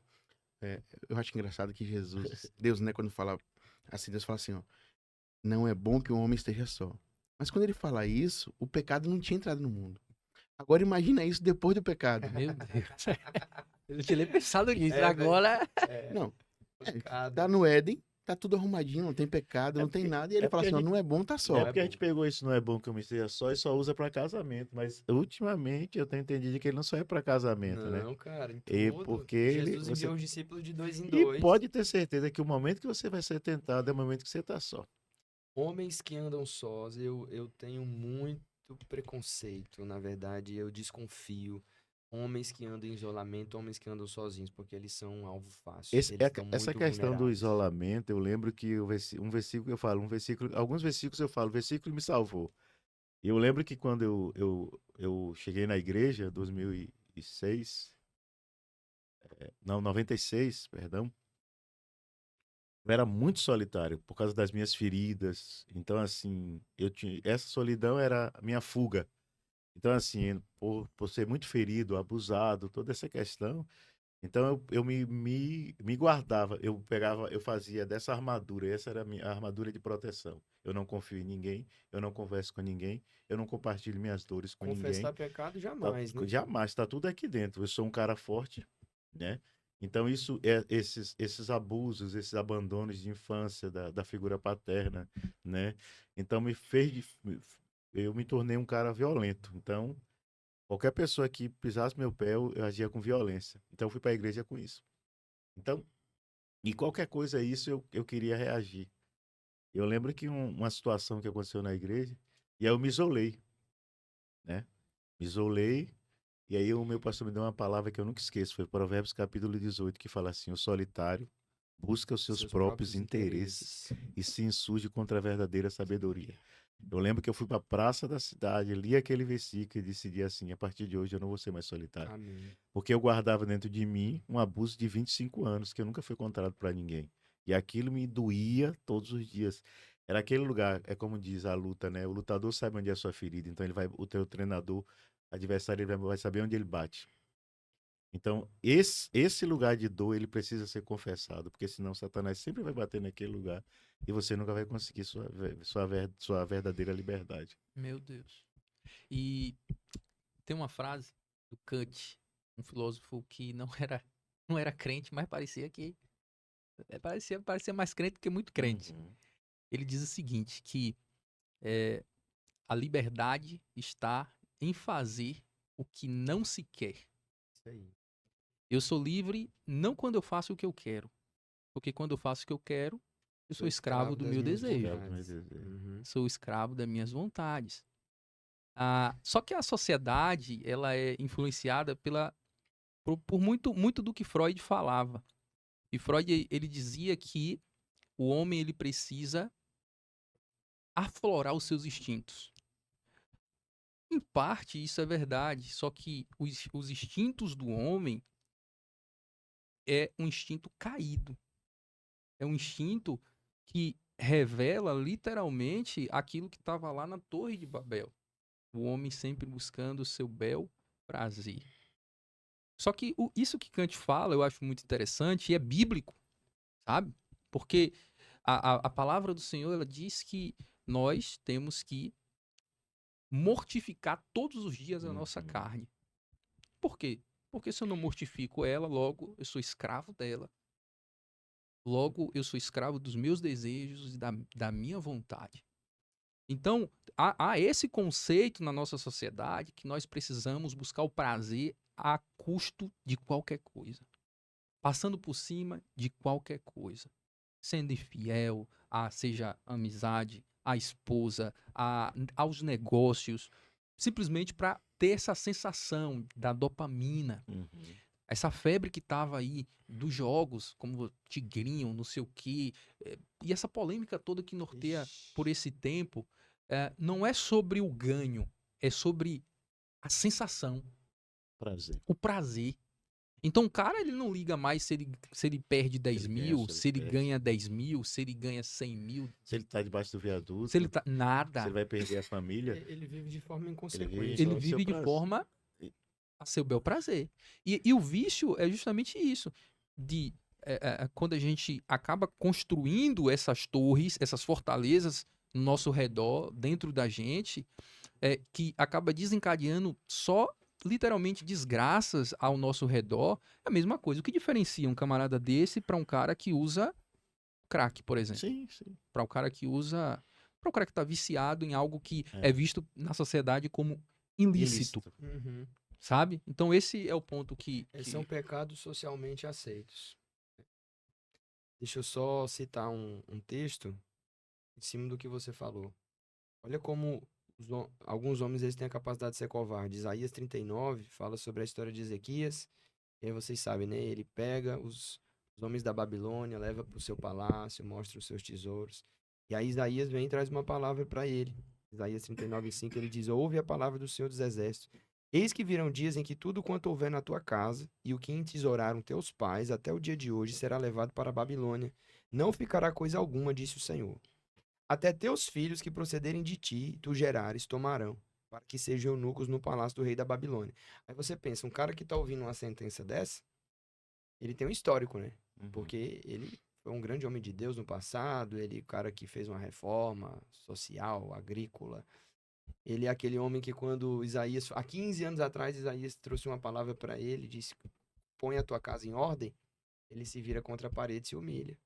Eu acho engraçado que Jesus, Deus, né, quando fala assim, Deus fala assim, ó, não é bom que o homem esteja só. Mas quando ele fala isso, o pecado não tinha entrado no mundo. Agora imagina isso depois do pecado. Meu Deus. Eu não tinha nem pensado nisso. É, Agora. Não, Pecado. tá no Éden, tá tudo arrumadinho, não tem pecado, É não tem porque- nada. E ele é fala porque assim, a ó, gente- não é bom, tá É só. porque a gente pegou isso, não é bom que o homem esteja só e só usa pra casamento. Mas ultimamente eu tenho entendido que ele não só é pra casamento, né? Não, cara, em E tudo. porque ele. Jesus Você... enviou os discípulos de 2 em E 2. pode ter certeza que o momento que você vai ser tentado é o momento que você tá só. Homens que andam sós, eu tenho muito preconceito, na verdade, eu desconfio. Homens que andam em isolamento, homens que andam sozinhos, porque eles são um alvo fácil. Eles estão Essa muito questão do vulneráveis. isolamento, eu lembro que um versículo eu falo, alguns versículos eu falo, o versículo me salvou. E eu lembro que quando eu cheguei na igreja, 2006, não, 96, perdão, eu era muito solitário por causa das minhas feridas. Então, assim, essa solidão era a minha fuga. Então, assim, por ser muito ferido, abusado, toda essa questão, então eu me guardava, eu fazia dessa armadura, essa era a minha armadura de proteção. Eu não confio em ninguém, eu não converso com ninguém, eu não compartilho minhas dores com ninguém. Confessar pecado Tá, jamais, né? jamais, tá tudo aqui dentro. Eu sou um cara forte, né? Então esses abusos, esses abandonos de infância da figura paterna, né? Então eu me tornei um cara violento. Então qualquer pessoa que pisasse meu pé, eu agia com violência. Então eu fui para a igreja com isso. Então, e qualquer coisa a isso eu queria reagir. Eu lembro que uma situação que aconteceu na igreja, e aí eu me isolei, né? Me isolei, e aí o meu pastor me deu uma palavra que eu nunca esqueço, foi Provérbios capítulo 18, que fala assim: o solitário busca os seus próprios interesses e se insurge contra a verdadeira sabedoria. Eu lembro que eu fui para a praça da cidade, li aquele versículo e decidi assim: a partir de hoje eu não vou ser mais solitário. Amém. Porque eu guardava dentro de mim um abuso de 25 anos que eu nunca fui contado para ninguém. E aquilo me doía todos os dias. Era aquele lugar, é como diz a luta, né? O lutador sabe onde é a sua ferida, então o teu treinador, adversário, ele vai saber onde ele bate. Então, esse lugar de dor, ele precisa ser confessado, porque senão Satanás sempre vai bater naquele lugar e você nunca vai conseguir sua verdadeira liberdade. Meu Deus. E tem uma frase do Kant, um filósofo que não era crente, mas parecia que parecia mais crente do que muito crente. Uhum. Ele diz o seguinte, que a liberdade está em fazer o que não se quer. Isso aí. Eu sou livre não quando eu faço o que eu quero, porque quando eu faço o que eu quero, eu sou escravo do das meu minhas desejo. Escravo do meu vontades. desejo. Uhum. Sou escravo das minhas vontades. Só que a sociedade, ela é influenciada por muito do que Freud falava. E Freud, ele dizia que o homem, ele precisa aflorar os seus instintos. Em parte, isso é verdade, só que os instintos do homem é um instinto caído. É um instinto que revela literalmente aquilo que estava lá na Torre de Babel. O homem sempre buscando o seu bel prazer. Só que isso que Kant fala eu acho muito interessante e é bíblico, sabe? Porque a palavra do Senhor, ela diz que nós temos que mortificar todos os dias a nossa Uhum. carne. Por quê? Porque se eu não mortifico ela, logo eu sou escravo dela. Logo eu sou escravo dos meus desejos e da minha vontade. Então, há esse conceito na nossa sociedade que nós precisamos buscar o prazer a custo de qualquer coisa. Passando por cima de qualquer coisa. Sendo infiel, seja a amizade, a esposa, aos negócios, simplesmente para ter essa sensação da dopamina, Uhum. essa febre que tava aí dos jogos, como Tigrinho, não sei o quê, e essa polêmica toda que norteia por Ixi. esse tempo, não é sobre o ganho, é sobre a sensação, Prazer. o prazer. Então o cara, ele não liga mais se ele perde 10 Ele ganha, mil, se ele se ele perde. ganha 10 mil, se ele ganha 100 mil, Se ele tá debaixo do se ele viaduto, tá... se ele Nada. vai perder a família, Ele vive de forma ele vive inconsequente. Ele só o seu vive de prazer. forma a seu bel prazer. E o vício é justamente isso. De quando a gente acaba construindo essas torres, essas fortalezas no nosso redor, dentro da gente, que acaba desencadeando só literalmente desgraças ao nosso redor, é a mesma coisa. O que diferencia um camarada desse para um cara que usa crack, por exemplo? Sim, sim. Para o cara que usa. Para o cara que está viciado em algo que é É. visto na sociedade como ilícito. Ilícito. Uhum. Sabe? Então esse é o ponto Eles são que... pecados socialmente aceitos. Deixa eu só citar um texto em cima do que você falou. Olha como alguns homens eles têm a capacidade de ser covardes. Isaías 39 fala sobre a história de Ezequias. E aí vocês sabem, né? Ele pega os homens da Babilônia, leva para o seu palácio, mostra os seus tesouros. E aí Isaías vem e traz uma palavra para ele. Isaías 39:5 ele diz: Ouve a palavra do Senhor dos Exércitos. Eis que virão dias em que tudo quanto houver na tua casa e o que entesouraram teus pais até o dia de hoje será levado para a Babilônia. Não ficará coisa alguma, disse o Senhor. Até teus filhos que procederem de ti, tu gerares, tomarão, para que sejam eunucos no palácio do rei da Babilônia. Aí você pensa, um cara que tá ouvindo uma sentença dessa, ele tem um histórico, né? Uhum. Porque ele foi um grande homem de Deus no passado, ele é o cara que fez uma reforma social, agrícola. Ele é aquele homem que quando Isaías, há 15 anos atrás, Isaías trouxe uma palavra para ele, disse, põe a tua casa em ordem, ele se vira contra a parede e se humilha.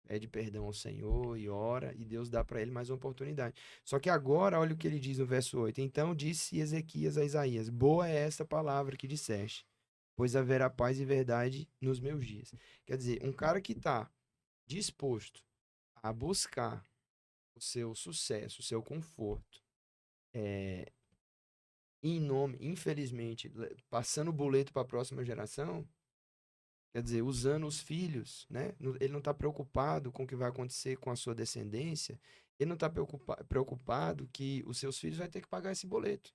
Pede perdão ao Senhor e ora, e Deus dá para ele mais uma oportunidade. Só que agora, olha o que ele diz no verso 8. Então disse Ezequias a Isaías: Boa é esta palavra que disseste, pois haverá paz e verdade nos meus dias. Quer dizer, um cara que está disposto a buscar o seu sucesso, o seu conforto, em nome, infelizmente, passando o boleto para a próxima geração, quer dizer, usando os filhos, né? Ele não está preocupado com o que vai acontecer com a sua descendência. Ele não está preocupado que os seus filhos vão ter que pagar esse boleto.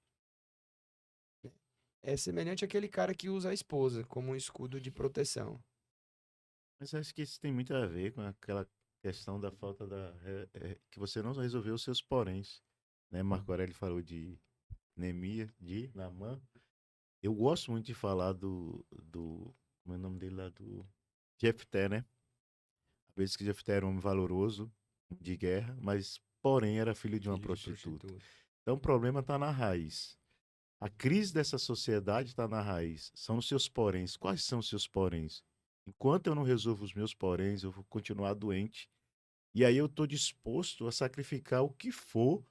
É semelhante àquele cara que usa a esposa como um escudo de proteção. Mas acho que isso tem muito a ver com aquela questão da falta que você não resolveu os seus poréns, né? Marco Aurélio falou de Neemias, de Naamã. Eu gosto muito de falar como é o nome dele lá, do Jefté, né? Às vezes que Jefté era um homem valoroso, de guerra, mas porém era filho de uma Filho de prostituta. prostituta. Então o problema está na raiz. A crise dessa sociedade está na raiz. São os seus poréns. Quais são os seus poréns? Enquanto eu não resolvo os meus poréns, eu vou continuar doente. E aí eu estou disposto a sacrificar o que for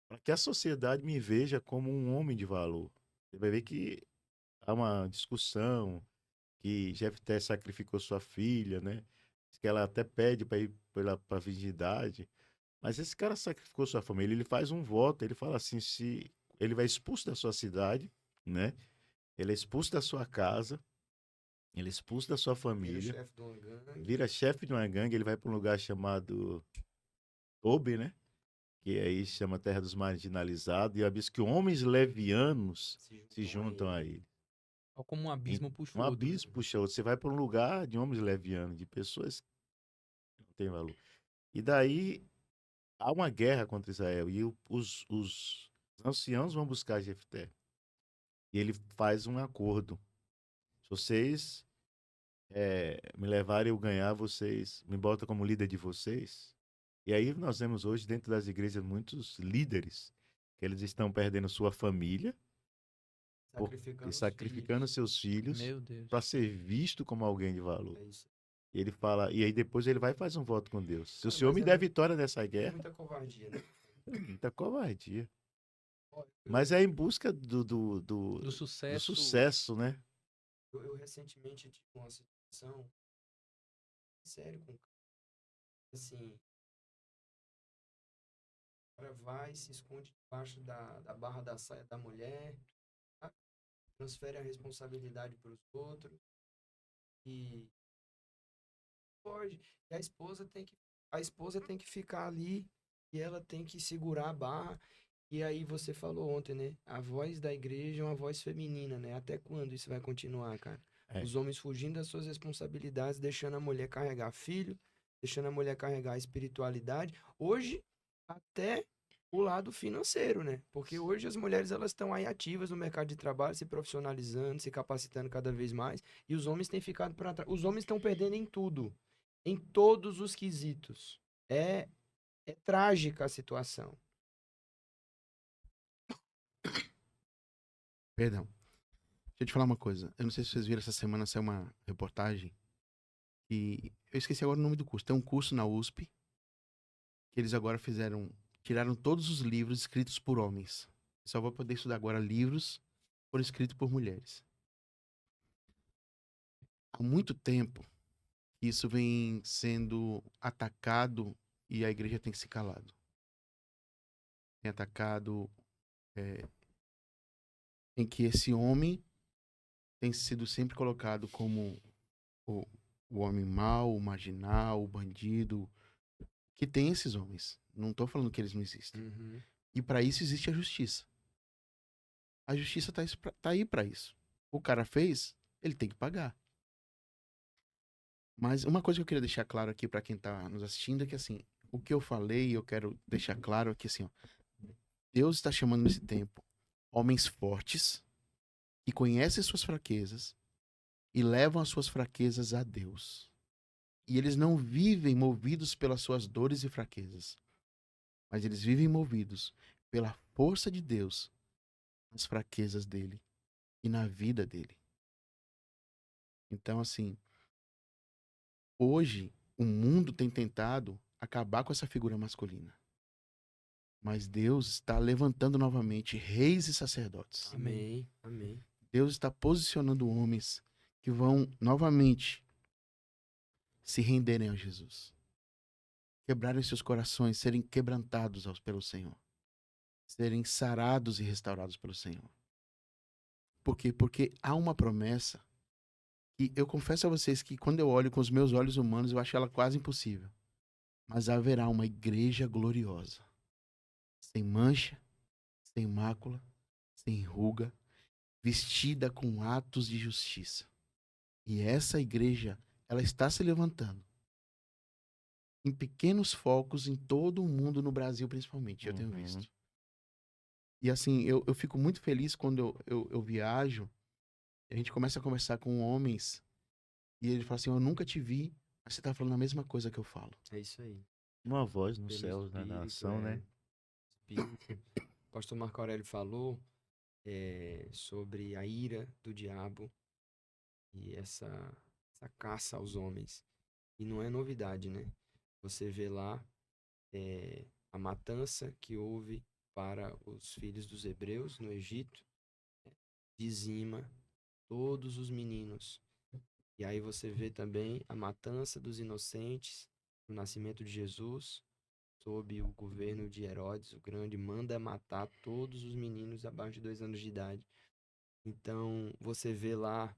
para que a sociedade me veja como um homem de valor. Você vai ver que há uma discussão que Jefté sacrificou sua filha, né? Diz que ela até pede para ir para a virgindade. Mas esse cara sacrificou sua família. Ele faz um voto. Ele fala assim: se ele vai expulso da sua cidade, né? Ele é expulso da sua casa, ele é expulso da sua Vira família, chefe de uma gangue. vira chefe de uma gangue, ele vai para um lugar chamado Tobi, né? Que aí chama Terra dos Marginalizados, e diz que homens levianos se juntam a ele. Ó, como um abismo puxa Um o outro, né? abismo puxa outro. Você vai para um lugar de homens levianos, de pessoas que não têm valor. E daí há uma guerra contra Israel, e os anciãos vão buscar Jefté. E ele faz um acordo. Se vocês me levarem eu ganhar, vocês me botam como líder de vocês. E aí nós vemos hoje dentro das igrejas muitos líderes que eles estão perdendo sua família e sacrificando seus filhos Meu Deus. para ser visto como alguém de valor. É isso. E ele fala, e aí depois ele vai e faz um voto com Deus. Se o Cara, Senhor mas me é der muito- vitória nessa É guerra, muita covardia, né? é muita covardia. Ó, Mas é em busca do Do sucesso. sucesso, né? eu recentemente tive uma situação sério com o cara. Assim, o cara vai, se esconde debaixo da barra da saia da mulher, tá? Transfere a responsabilidade para os outros e pode. E a esposa tem que ficar ali e ela tem que segurar a barra. E aí você falou ontem, né? A voz da igreja é uma voz feminina, né? Até quando isso vai continuar, cara? É. Os homens fugindo das suas responsabilidades, deixando a mulher carregar filho, deixando a mulher carregar a espiritualidade. Hoje, até o lado financeiro, né? Porque hoje as mulheres elas estão aí ativas no mercado de trabalho, se profissionalizando, se capacitando cada vez mais, e os homens têm ficado para trás. Os homens estão perdendo em tudo, em todos os quesitos. É trágica a situação. Perdão. Deixa eu te falar uma coisa. Eu não sei se vocês viram essa semana, saiu uma reportagem que... Eu esqueci agora o nome do curso. Tem um curso na USP que eles agora tiraram todos os livros escritos por homens. Só vou poder estudar agora livros que foram escritos por mulheres. Há muito tempo que isso vem sendo atacado e a igreja tem se calado. Tem atacado em que esse homem tem sido sempre colocado como o, o homem mau, o marginal, o bandido, que tem esses homens. Não tô falando que eles não existem. Uhum. E para isso existe a justiça. A justiça tá aí para isso. O cara fez, ele tem que pagar. Mas uma coisa que eu queria deixar claro aqui para quem tá nos assistindo é que assim, o que eu falei, eu quero deixar claro aqui assim, ó, Deus está chamando nesse tempo homens fortes que conhecem suas fraquezas e levam as suas fraquezas a Deus. E eles não vivem movidos pelas suas dores e fraquezas, mas eles vivem movidos pela força de Deus nas fraquezas dele e na vida dele. Então, assim, hoje o mundo tem tentado acabar com essa figura masculina. Mas Deus está levantando novamente reis e sacerdotes. Amém. Amém. Deus está posicionando homens que vão novamente se renderem a Jesus. Quebrarem seus corações, serem quebrantados pelo Senhor. Serem sarados e restaurados pelo Senhor. Por quê? Porque há uma promessa que eu confesso a vocês que quando eu olho com os meus olhos humanos, eu acho ela quase impossível. Mas haverá uma igreja gloriosa. Sem mancha, sem mácula, sem ruga, vestida com atos de justiça. E essa igreja, ela está se levantando em pequenos focos em todo o mundo, no Brasil principalmente, eu tenho Uhum. visto. E assim, eu fico muito feliz quando eu viajo, a gente começa a conversar com homens, e ele fala assim, eu nunca te vi, mas você tá falando a mesma coisa que eu falo. É isso aí. Uma voz no Pelo céu, né, na Espírito, ação, né? Espírito. O pastor Marco Aurélio falou sobre a ira do diabo e essa caça aos homens. E não é novidade, né? Você vê lá a matança que houve para os filhos dos hebreus no Egito, dizima todos os meninos. E aí você vê também a matança dos inocentes, o nascimento de Jesus, sob o governo de Herodes, o Grande, manda matar todos os meninos abaixo de 2 anos de idade. Então, você vê lá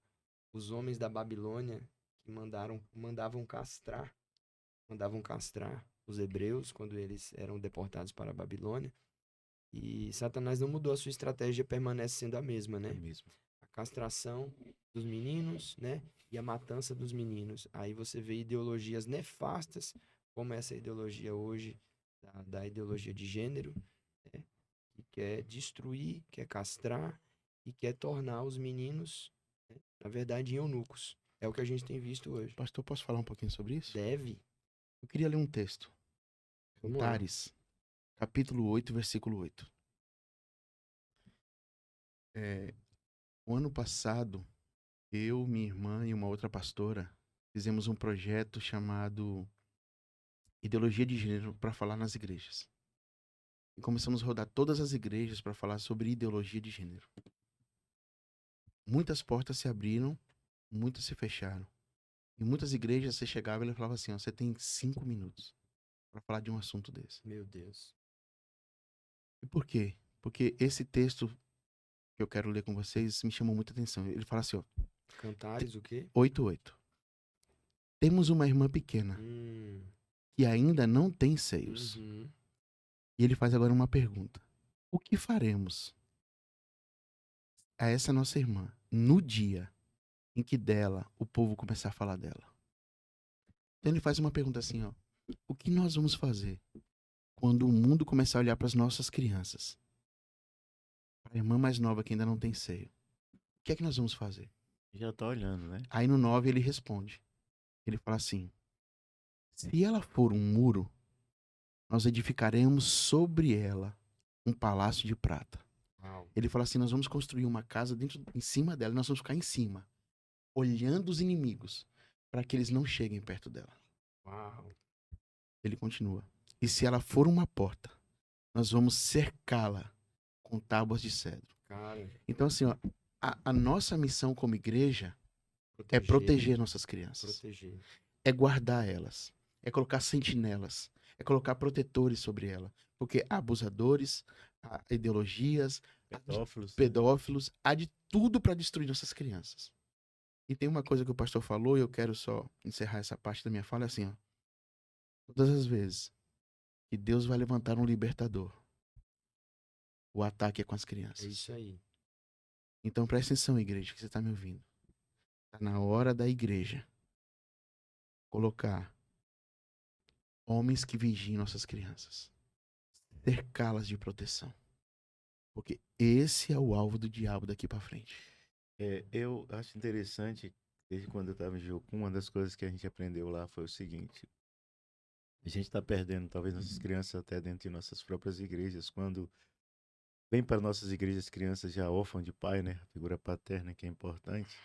os homens da Babilônia que mandavam castrar os hebreus quando eles eram deportados para a Babilônia. E Satanás não mudou a sua estratégia, permanece sendo a mesma, É né? mesmo. A castração dos meninos, né? E a matança dos meninos. Aí você vê ideologias nefastas, como essa ideologia hoje, da ideologia de gênero, né? Que quer destruir, quer castrar e quer tornar os meninos Na verdade, em eunucos. É o que a gente tem visto hoje. Pastor, posso falar um pouquinho sobre isso? Deve. Eu queria ler um texto. Vamos lá. Cantares, capítulo 8, versículo 8. O ano passado, eu, minha irmã e uma outra pastora fizemos um projeto chamado Ideologia de Gênero para falar nas igrejas. E começamos a rodar todas as igrejas para falar sobre ideologia de gênero. Muitas portas se abriram, muitas se fecharam. Em muitas igrejas você chegava e ele falava assim, ó, você tem 5 minutos para falar de um assunto desse. Meu Deus. E por quê? Porque esse texto que eu quero ler com vocês me chamou muita atenção. Ele fala assim, ó, Cantares o quê? 8:8. Temos uma irmã pequena que ainda não tem seios. Uhum. E ele faz agora uma pergunta. O que faremos a essa nossa irmã no dia em que dela o povo começar a falar dela? Então ele faz uma pergunta assim, ó. O que nós vamos fazer quando o mundo começar a olhar para as nossas crianças? Para a irmã mais nova que ainda não tem seio. O que é que nós vamos fazer? Já tá olhando, né? Aí no 9 ele responde. Ele fala assim: se ela for um muro, nós edificaremos sobre ela um palácio de prata. Uau. Ele fala assim: nós vamos construir uma casa em cima dela, e nós vamos ficar em cima, olhando os inimigos, para que eles não cheguem perto dela. Uau. Ele continua: e se ela for uma porta, nós vamos cercá-la com tábuas de cedro. Cara, Então, assim, ó, a nossa missão como igreja é proteger nossas crianças, Proteger. é guardar elas, é colocar sentinelas, é colocar protetores sobre ela, porque há abusadores, há ideologias, Pedófilos. pedófilos, há de tudo para destruir nossas crianças. E tem uma coisa que o pastor falou, e eu quero só encerrar essa parte da minha fala, é assim, ó. Todas as vezes que Deus vai levantar um libertador, o ataque é com as É crianças. isso aí. Então presta atenção, igreja, que você está me ouvindo. Está na hora da igreja colocar homens que vigiem nossas crianças, cercá-las de proteção. Porque esse é o alvo do diabo daqui para frente. Eu acho interessante, desde quando eu estava em Jocum, uma das coisas que a gente aprendeu lá foi o seguinte: a gente está perdendo, talvez, nossas crianças até dentro de nossas próprias igrejas, quando vem para nossas igrejas crianças já órfãs de pai, né? A figura paterna que é importante.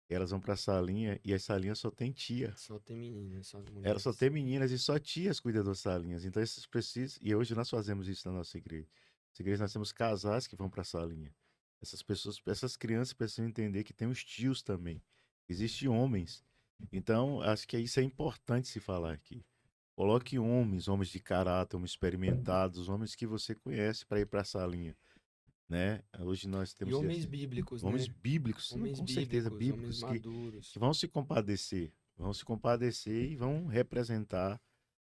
Elas vão para a salinha e as salinhas só tem tia. Só tem meninas, só mulheres. Elas só tem meninas e só tias cuidam das salinhas. Então esses precisam. E hoje nós fazemos isso na nossa igreja. Na igreja nós temos casais que vão para a salinha. Essas pessoas, essas crianças precisam entender que tem os tios também. Existem homens. Então, acho que isso é importante se falar aqui. Coloque homens de caráter, homens experimentados, homens que você conhece para ir para a salinha, né? Hoje nós temos E homens bíblicos, homens né? bíblicos, Homens com certeza homens bíblicos, maduros. que vão se compadecer e vão representar.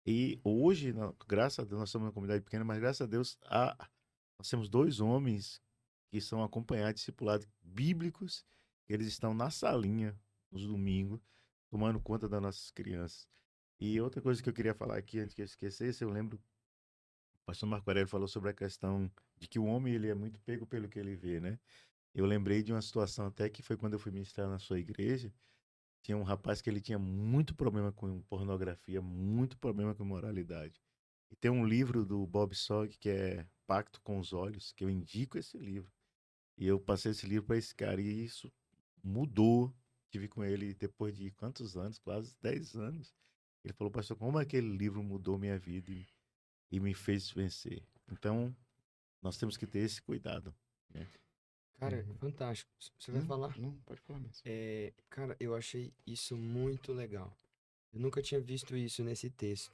E hoje, graças a Deus, nós somos uma comunidade pequena, mas graças a Deus, nós temos 2 homens que são acompanhados, discipulados bíblicos, eles estão na salinha nos domingos, tomando conta das nossas crianças. E outra coisa que eu queria falar aqui, antes que eu esquecesse, eu lembro, o pastor Marco Aurélio falou sobre a questão de que o homem ele é muito pego pelo que ele vê, né? Eu lembrei de uma situação até que foi quando eu fui ministrar na sua igreja. Tinha um rapaz que ele tinha muito problema com pornografia, muito problema com moralidade. E tem um livro do Bob Sog que é Pacto com os Olhos, que eu indico esse livro. E eu passei esse livro para esse cara e isso mudou. Tive com ele depois de quantos anos? Quase 10 anos. Ele falou, pastor, como aquele livro mudou minha vida e me fez vencer. Então, nós temos que ter esse cuidado, né? Cara, fantástico. Você vai falar? Não, pode falar mesmo. Cara, eu achei isso muito legal. Eu nunca tinha visto isso nesse texto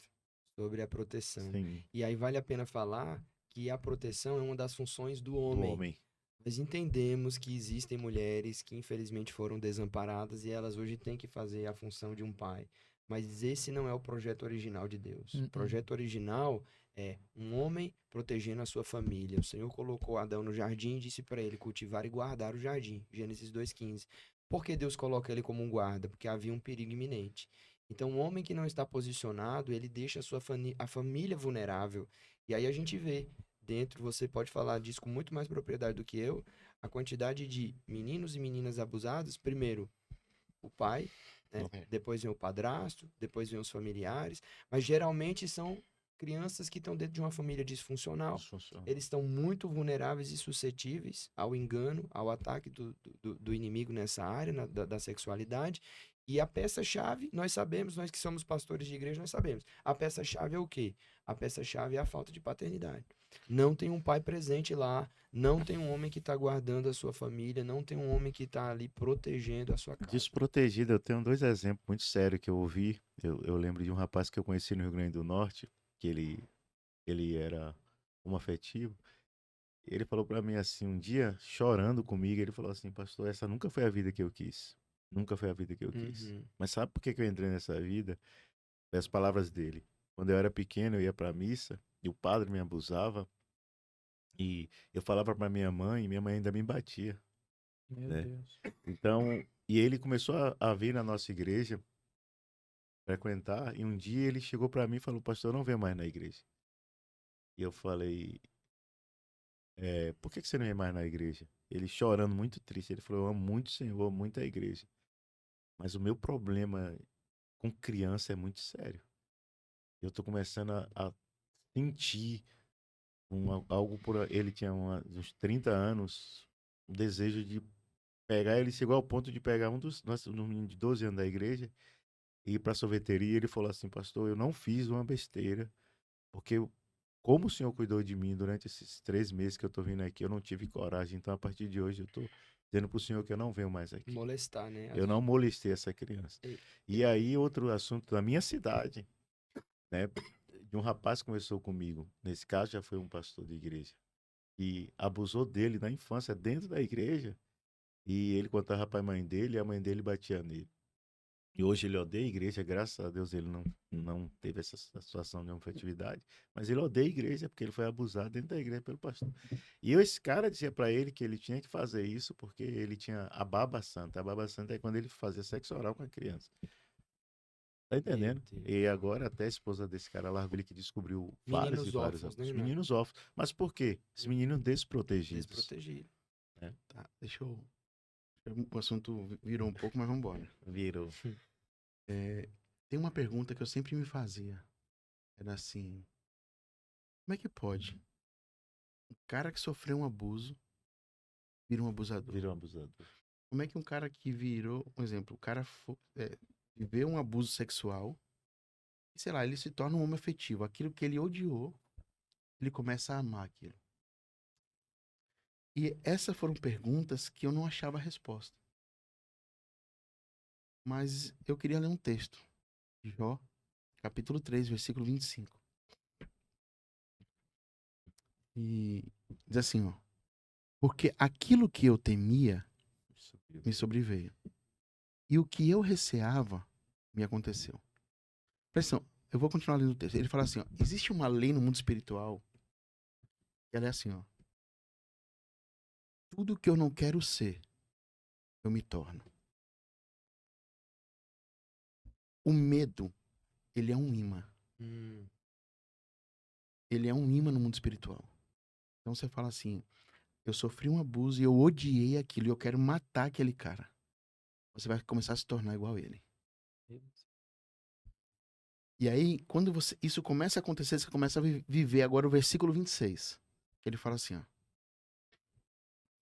sobre a proteção. Sim, E aí vale a pena falar que a proteção é uma das funções do do homem. homem. Nós entendemos que existem mulheres que infelizmente foram desamparadas e elas hoje têm que fazer a função de um pai. Mas esse não é o projeto original de Deus. O projeto original é um homem protegendo a sua família. O Senhor colocou Adão no jardim e disse para ele cultivar e guardar o jardim. Gênesis 2:15. Por que Deus coloca ele como um guarda? Porque havia um perigo iminente. Então, um homem que não está posicionado, ele deixa a família vulnerável. E aí a gente vê dentro, você pode falar disso com muito mais propriedade do que eu, a quantidade de meninos e meninas abusados, primeiro o pai, né? Depois vem o padrasto, depois vem os familiares, mas geralmente são crianças que estão dentro de uma família disfuncional. Eles estão muito vulneráveis e suscetíveis ao engano, ao ataque do inimigo nessa área, da sexualidade. E a peça-chave, nós sabemos, nós que somos pastores de igreja, nós sabemos. A peça-chave é o quê? A peça-chave é a falta de paternidade. Não tem um pai presente lá, não tem um homem que está guardando a sua família, não tem um homem que está ali protegendo a sua casa. Desprotegido, eu tenho 2 exemplos muito sérios que eu ouvi. Eu lembro de um rapaz que eu conheci no Rio Grande do Norte, que ele era homoafetivo. Ele falou pra mim assim, um dia, chorando comigo, ele falou assim, pastor, essa nunca foi a vida que eu quis. Nunca foi a vida que eu quis. Uhum. Mas sabe por que eu entrei nessa vida? As palavras dele. Quando eu era pequeno, eu ia pra missa e o padre me abusava. E eu falava pra minha mãe e minha mãe ainda me batia, Meu né? Deus. Então, e ele começou a vir na nossa igreja, frequentar, e um dia ele chegou pra mim e falou, pastor, eu não venho mais na igreja. E eu falei, por que você não vem mais na igreja? Ele chorando, muito triste, ele falou, eu amo muito o Senhor, amo muito a igreja. Mas o meu problema com criança é muito sério. Eu tô começando a sentir algo por... Ele tinha uns 30 anos, um desejo de pegar, ele chegou ao ponto de pegar um menino de 12 anos da igreja e ir para a sorveteria. Ele falou assim, pastor, eu não fiz uma besteira, porque como o senhor cuidou de mim durante esses 3 meses que eu tô vindo aqui, eu não tive coragem. Então, a partir de hoje, eu tô dizendo pro senhor que eu não venho mais aqui. Molestar, né? Eu não molestei essa criança. E- E aí, outro assunto da minha cidade, né? De um rapaz que conversou comigo. Nesse caso, já foi um pastor de igreja. E abusou dele na infância, dentro da igreja. E ele contava para a mãe dele, e a mãe dele batia nele. E hoje ele odeia a igreja, graças a Deus ele não teve essa situação de homoafetividade, mas ele odeia a igreja porque ele foi abusado dentro da igreja pelo pastor. E esse cara dizia para ele que ele tinha que fazer isso porque ele tinha a baba santa. A baba santa é quando ele fazia sexo oral com a criança. Tá entendendo? Meu Deus. E agora até a esposa desse cara largou ele que descobriu vários Meninos e vários órfãos, né, abusos. Renato? Meninos órfãos. Mas por quê? Os meninos desprotegidos. Desprotegido. Tá, deixa eu. O assunto virou um pouco, mas vamos embora. Virou. Tem uma pergunta que eu sempre me fazia. Era assim: como é que pode um cara que sofreu um abuso vira um abusador? Virou um abusador. Como é que um cara que virou, por exemplo, o cara viveu um abuso sexual e, sei lá, ele se torna um homem afetivo. Aquilo que ele odiou, ele começa a amar aquilo. E essas foram perguntas que eu não achava resposta. Mas eu queria ler um texto. Jó, capítulo 3, versículo 25. E diz assim, ó: porque aquilo que eu temia me sobreveio, e o que eu receava me aconteceu. Presta atenção, eu vou continuar lendo o texto. Ele fala assim, ó: existe uma lei no mundo espiritual que ela é assim, ó: tudo que eu não quero ser, eu me torno. O medo, ele é um imã. Ele é um imã no mundo espiritual. Então você fala assim: eu sofri um abuso e eu odiei aquilo e eu quero matar aquele cara. Você vai começar a se tornar igual a ele. E aí, quando isso começa a acontecer, você começa a viver agora o versículo 26. Que ele fala assim, ó: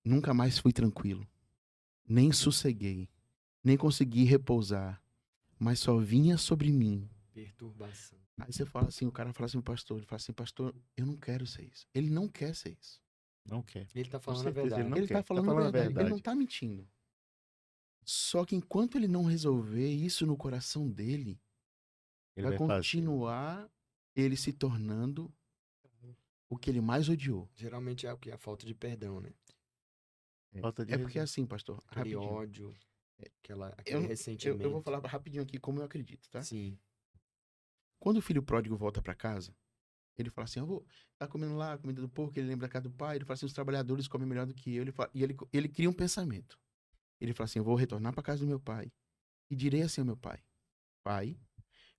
nunca mais fui tranquilo, nem sosseguei, nem consegui repousar, mas só vinha sobre mim Perturbação. Aí você fala assim, o cara fala assim pro pastor, ele fala assim: pastor, eu não quero ser isso. Ele não quer ser isso. Não quer. Ele tá Com falando a certeza verdade. ele não Ele quer. tá falando a a verdade. Ele não tá mentindo. Só que enquanto ele não resolver isso no coração dele, Ele vai vai fazer. continuar ele se tornando o que ele mais odiou. Geralmente é o que? A falta de perdão, né? Falta de É porque resolução. assim, pastor, Aquele rapidinho. ódio, aquele Eu ressentimento. vou falar rapidinho aqui como eu acredito, tá? Sim. Quando o filho pródigo volta pra casa, ele fala assim: eu vou tá comendo lá a comida do porco, ele lembra da casa do pai, ele fala assim: os trabalhadores comem melhor do que eu. E ele cria um pensamento. Ele fala assim: eu vou retornar pra casa do meu pai e direi assim ao meu pai: pai,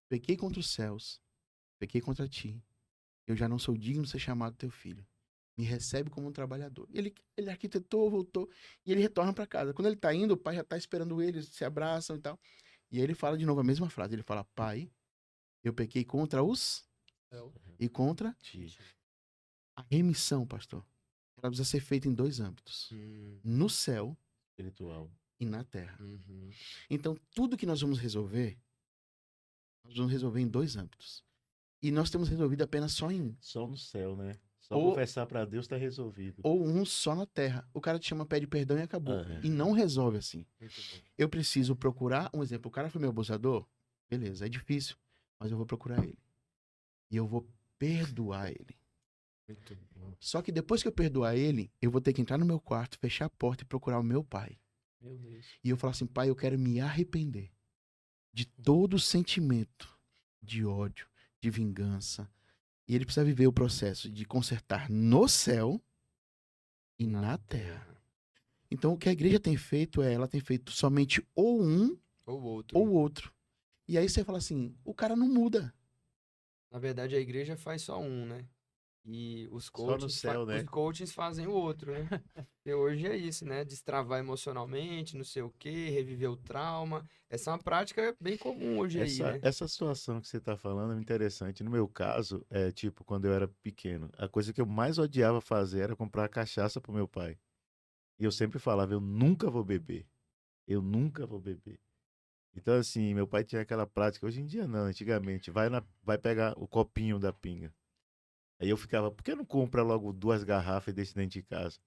pequei contra os céus, pequei contra ti, eu já não sou digno de ser chamado teu filho. Me recebe como um trabalhador. Ele arquitetou, voltou, e ele retorna para casa. Quando ele tá indo, o pai já tá esperando ele, se abraçam e tal. E aí ele fala de novo a mesma frase. Ele fala, pai, eu pequei contra os e contra Ti. a remissão, pastor. Ela precisa ser feita em 2 âmbitos. No céu Espiritual. e na terra. Uhum. Então, tudo que nós vamos resolver em 2 âmbitos. E nós temos resolvido apenas só em um. Só no céu, né? Só Ou- confessar pra Deus tá resolvido. Ou um só na terra. O cara te chama, pede perdão e acabou. Aham. E não resolve assim. Muito bom. Eu preciso procurar, um exemplo, o cara foi meu abusador, beleza, é difícil, mas eu vou procurar ele. E eu vou perdoar ele. Muito bom. Só que depois que eu perdoar ele, eu vou ter que entrar no meu quarto, fechar a porta e procurar o meu pai. Meu Deus. E eu falar assim, pai, eu quero me arrepender de todo o sentimento de ódio, de vingança. E ele precisa viver o processo de consertar no céu e na terra. Então o que a igreja tem feito ela tem feito somente ou um Ou outro. ou outro. E aí você fala assim, o cara não muda. Na verdade, a igreja faz só um, né? E os Só no coaches, céu, né? os coaches fazem o outro, né? E hoje é isso, né? Destravar emocionalmente, não sei o quê, reviver o trauma. Essa é uma prática bem comum hoje aí, né? Essa situação que você tá falando é interessante. No meu caso, é tipo, quando eu era pequeno, a coisa que eu mais odiava fazer era comprar cachaça pro meu pai. E eu sempre falava, eu nunca vou beber. Eu nunca vou beber. Então, assim, meu pai tinha aquela prática, hoje em dia não, antigamente, vai pegar o copinho da pinga. Aí eu ficava, por que não compra logo 2 garrafas e deixa dentro de casa?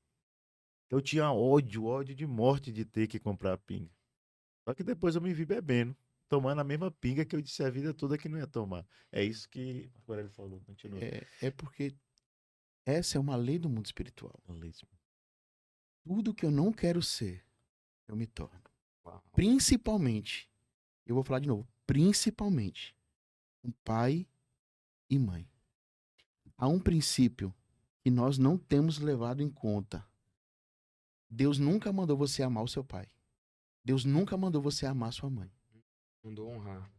Eu tinha ódio de morte de ter que comprar a pinga. Só que depois eu me vi bebendo, tomando a mesma pinga que eu disse a vida toda que não ia tomar. É isso que agora ele falou, continua. É porque essa é uma lei do mundo espiritual. Belíssimo. Tudo que eu não quero ser, eu me torno. Uau. Principalmente, eu vou falar de novo, principalmente, um pai e mãe. Há um princípio que nós não temos levado em conta. Deus nunca mandou você amar o seu pai. Deus nunca mandou você amar sua mãe. Mandou honrar.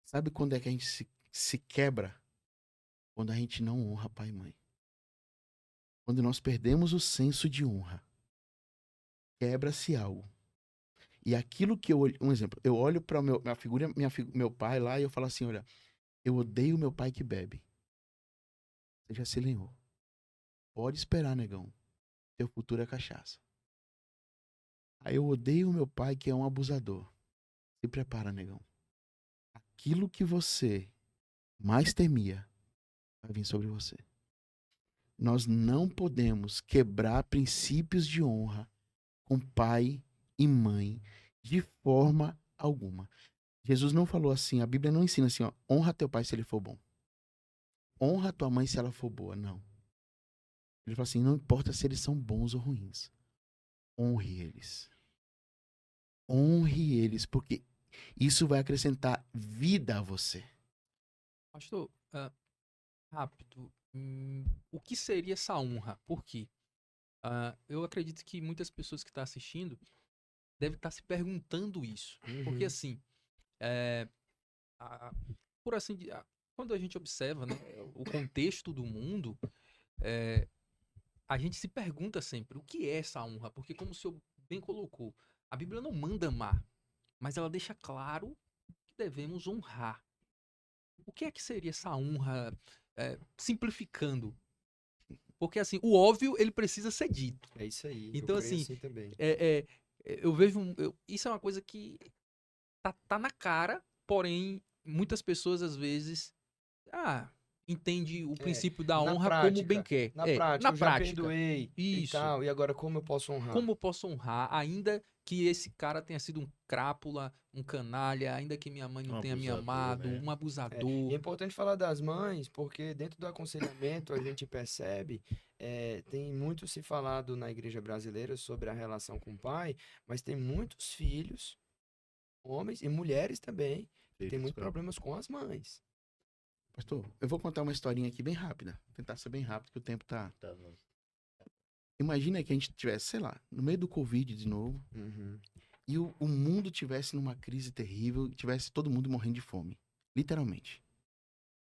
Sabe quando é que a gente se quebra? Quando a gente não honra pai e mãe. Quando nós perdemos o senso de honra. Quebra-se algo. E aquilo que eu olho, um exemplo, eu olho para minha figura, meu pai lá e eu falo assim, olha, eu odeio meu pai que bebe. Você já se alinhou. Pode esperar, negão. Teu futuro é cachaça. Aí eu odeio meu pai que é um abusador. Se prepara, negão. Aquilo que você mais temia vai vir sobre você. Nós não podemos quebrar princípios de honra com pai e mãe de forma alguma. Jesus não falou assim, a Bíblia não ensina assim, ó, honra teu pai se ele for bom. Honra tua mãe se ela for boa, não. Ele fala assim, não importa se eles são bons ou ruins. Honre eles. Honre eles, porque isso vai acrescentar vida a você. Pastor, rápido. O que seria essa honra? Por quê? Eu acredito que muitas pessoas que estão assistindo devem estar se perguntando isso. Porque Uhum. assim, a- por assim, quando a gente observa, né, o contexto do mundo, é, a gente se pergunta sempre o que é essa honra? Porque como o senhor bem colocou, a Bíblia não manda amar, mas ela deixa claro que devemos honrar. O que seria essa honra, simplificando? Porque assim, o óbvio ele precisa ser dito. É isso aí. Eu Então creio assim, assim também. eu vejo, isso é uma coisa que tá na cara, porém muitas pessoas às vezes entende o princípio da Na honra como bem prática, quer. na prática, Na eu já prática. perdoei e Isso. tal, e agora como eu posso honrar? Como eu posso honrar, ainda que esse cara tenha sido um crápula, um canalha, ainda que minha mãe não Um tenha me abusador, amado, né? um E é abusador. importante falar das mães, porque dentro do aconselhamento a gente percebe, tem muito se falado na igreja brasileira sobre a relação com o pai, mas tem muitos filhos, homens e mulheres também, que têm Filhos, muitos claro. problemas com as mães. Pastor, eu vou contar uma historinha aqui bem rápida. Tentar ser bem rápido, que o tempo tá. Tá, não. Imagina que a gente tivesse, sei lá, no meio do Covid de novo, Uhum. e o mundo tivesse numa crise terrível, tivesse todo mundo morrendo de fome. Literalmente.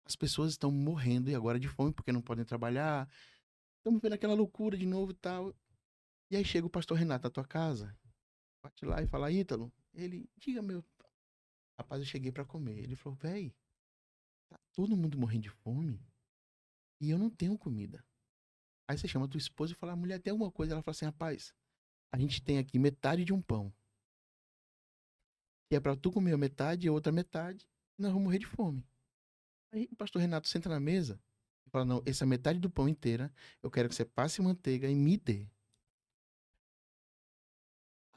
As pessoas estão morrendo e agora de fome porque não podem trabalhar. estamos vendo aquela loucura de novo e tal. E aí chega o pastor Renato na tua casa, bate lá e fala, Ítalo, ele, diga meu, rapaz, eu cheguei pra comer. Ele falou, véi, tá todo mundo morrendo de fome e eu não tenho comida. Aí você chama a tua esposa e fala, mulher, tem alguma coisa? Ela fala assim, rapaz, a gente tem aqui metade de um pão, que é pra tu comer a metade e a outra metade, e nós vamos morrer de fome. Aí o pastor Renato senta na mesa e fala, não, essa metade do pão inteira, eu quero que você passe manteiga e me dê.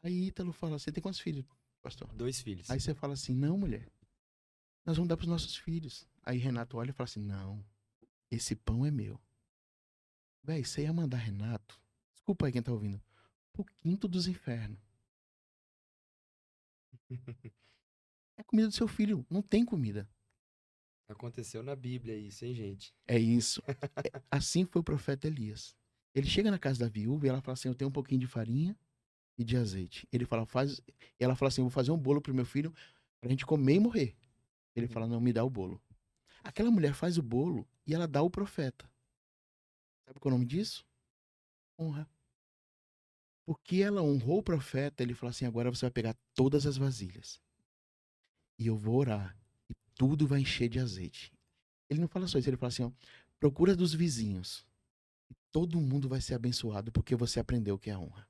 Aí Ítalo fala, você tem quantos filhos, pastor? 2 filhos. Aí você fala assim, não, mulher, nós vamos dar pros nossos filhos. Aí Renato olha e fala assim, não, esse pão é meu. Véi, você ia mandar Renato, desculpa aí quem tá ouvindo, pro quinto dos infernos. É a comida do seu filho, não tem comida. Aconteceu na Bíblia isso, hein, gente? É isso. Assim foi o profeta Elias. Ele chega na casa da viúva e ela fala assim, eu tenho um pouquinho de farinha e de azeite. Ele fala, faz. Ela fala assim, eu vou fazer um bolo pro meu filho pra gente comer e morrer. Ele fala, não, me dá o bolo. Aquela mulher faz o bolo e ela dá o profeta. Sabe qual é o nome disso? Honra. Porque ela honrou o profeta, ele falou assim, agora você vai pegar todas as vasilhas. E eu vou orar. E tudo vai encher de azeite. Ele não fala só isso, ele fala assim, ó, procura dos vizinhos. E todo mundo vai ser abençoado porque você aprendeu o que é a honra.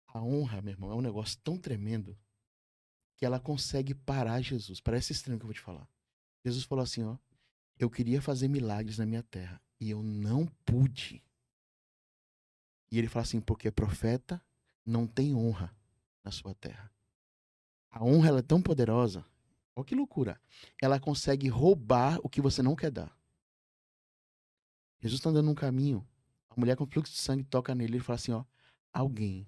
A honra, meu irmão, é um negócio tão tremendo que ela consegue parar Jesus. Parece estranho o que eu vou te falar. Jesus falou assim, ó, eu queria fazer milagres na minha terra e eu não pude. E ele fala assim, porque profeta não tem honra na sua terra. A honra ela é tão poderosa. Olha que loucura. Ela consegue roubar o que você não quer dar. Jesus está andando num caminho, a mulher com fluxo de sangue toca nele e fala assim, ó, alguém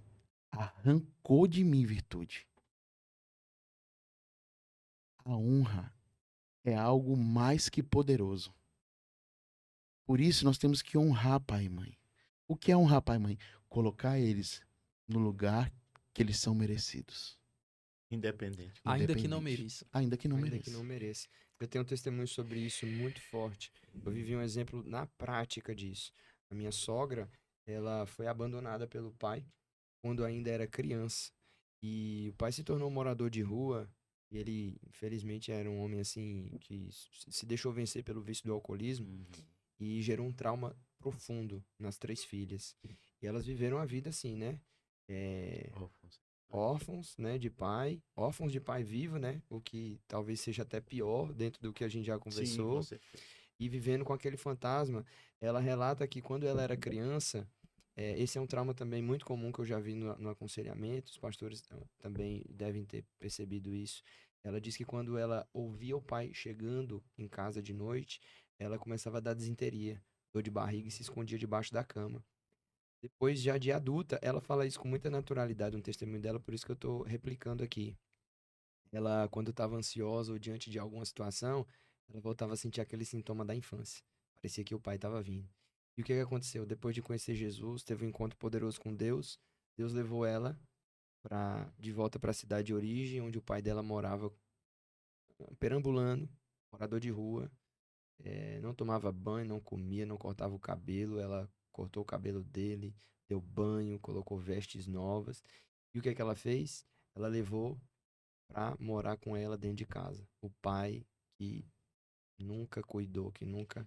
arrancou de mim virtude. A honra é algo mais que poderoso. Por isso nós temos que honrar pai e mãe. O que é honrar pai e mãe? Colocar eles no lugar que eles são merecidos. Independente. Ainda que não Independente. mereça. Ainda que não Ainda mereça. que não mereça. Eu tenho um testemunho sobre isso muito forte. Eu vivi um exemplo na prática disso. A minha sogra, ela foi abandonada pelo pai quando ainda era criança. E o pai se tornou um morador de rua. E ele, infelizmente, era um homem assim que se deixou vencer pelo vício do alcoolismo Uhum. e gerou um trauma profundo nas 3 filhas. E elas viveram a vida assim, né? Órfãos. Órfãos, né, de pai, órfãos de pai vivo, né, o que talvez seja até pior dentro do que a gente já Sim, com conversou, certeza. e vivendo com aquele fantasma. Ela relata que quando ela era criança, esse é um trauma também muito comum que eu já vi no aconselhamento, os pastores também devem ter percebido isso. Ela diz que quando ela ouvia o pai chegando em casa de noite, ela começava a dar disenteria, dor de barriga e se escondia debaixo da cama. Depois, já de adulta, ela fala isso com muita naturalidade, um testemunho dela, por isso que eu tô replicando aqui. Ela, quando estava ansiosa ou diante de alguma situação, ela voltava a sentir aquele sintoma da infância. Parecia que o pai estava vindo. E o que que aconteceu? Depois de conhecer Jesus, teve um encontro poderoso com Deus. Deus levou ela de volta para a cidade de origem, onde o pai dela morava perambulando, morador de rua. Não tomava banho, não comia, não cortava o cabelo. Ela cortou o cabelo dele, deu banho, colocou vestes novas. E o que é que ela fez? Ela levou pra morar com ela dentro de casa. O pai que nunca cuidou, que nunca.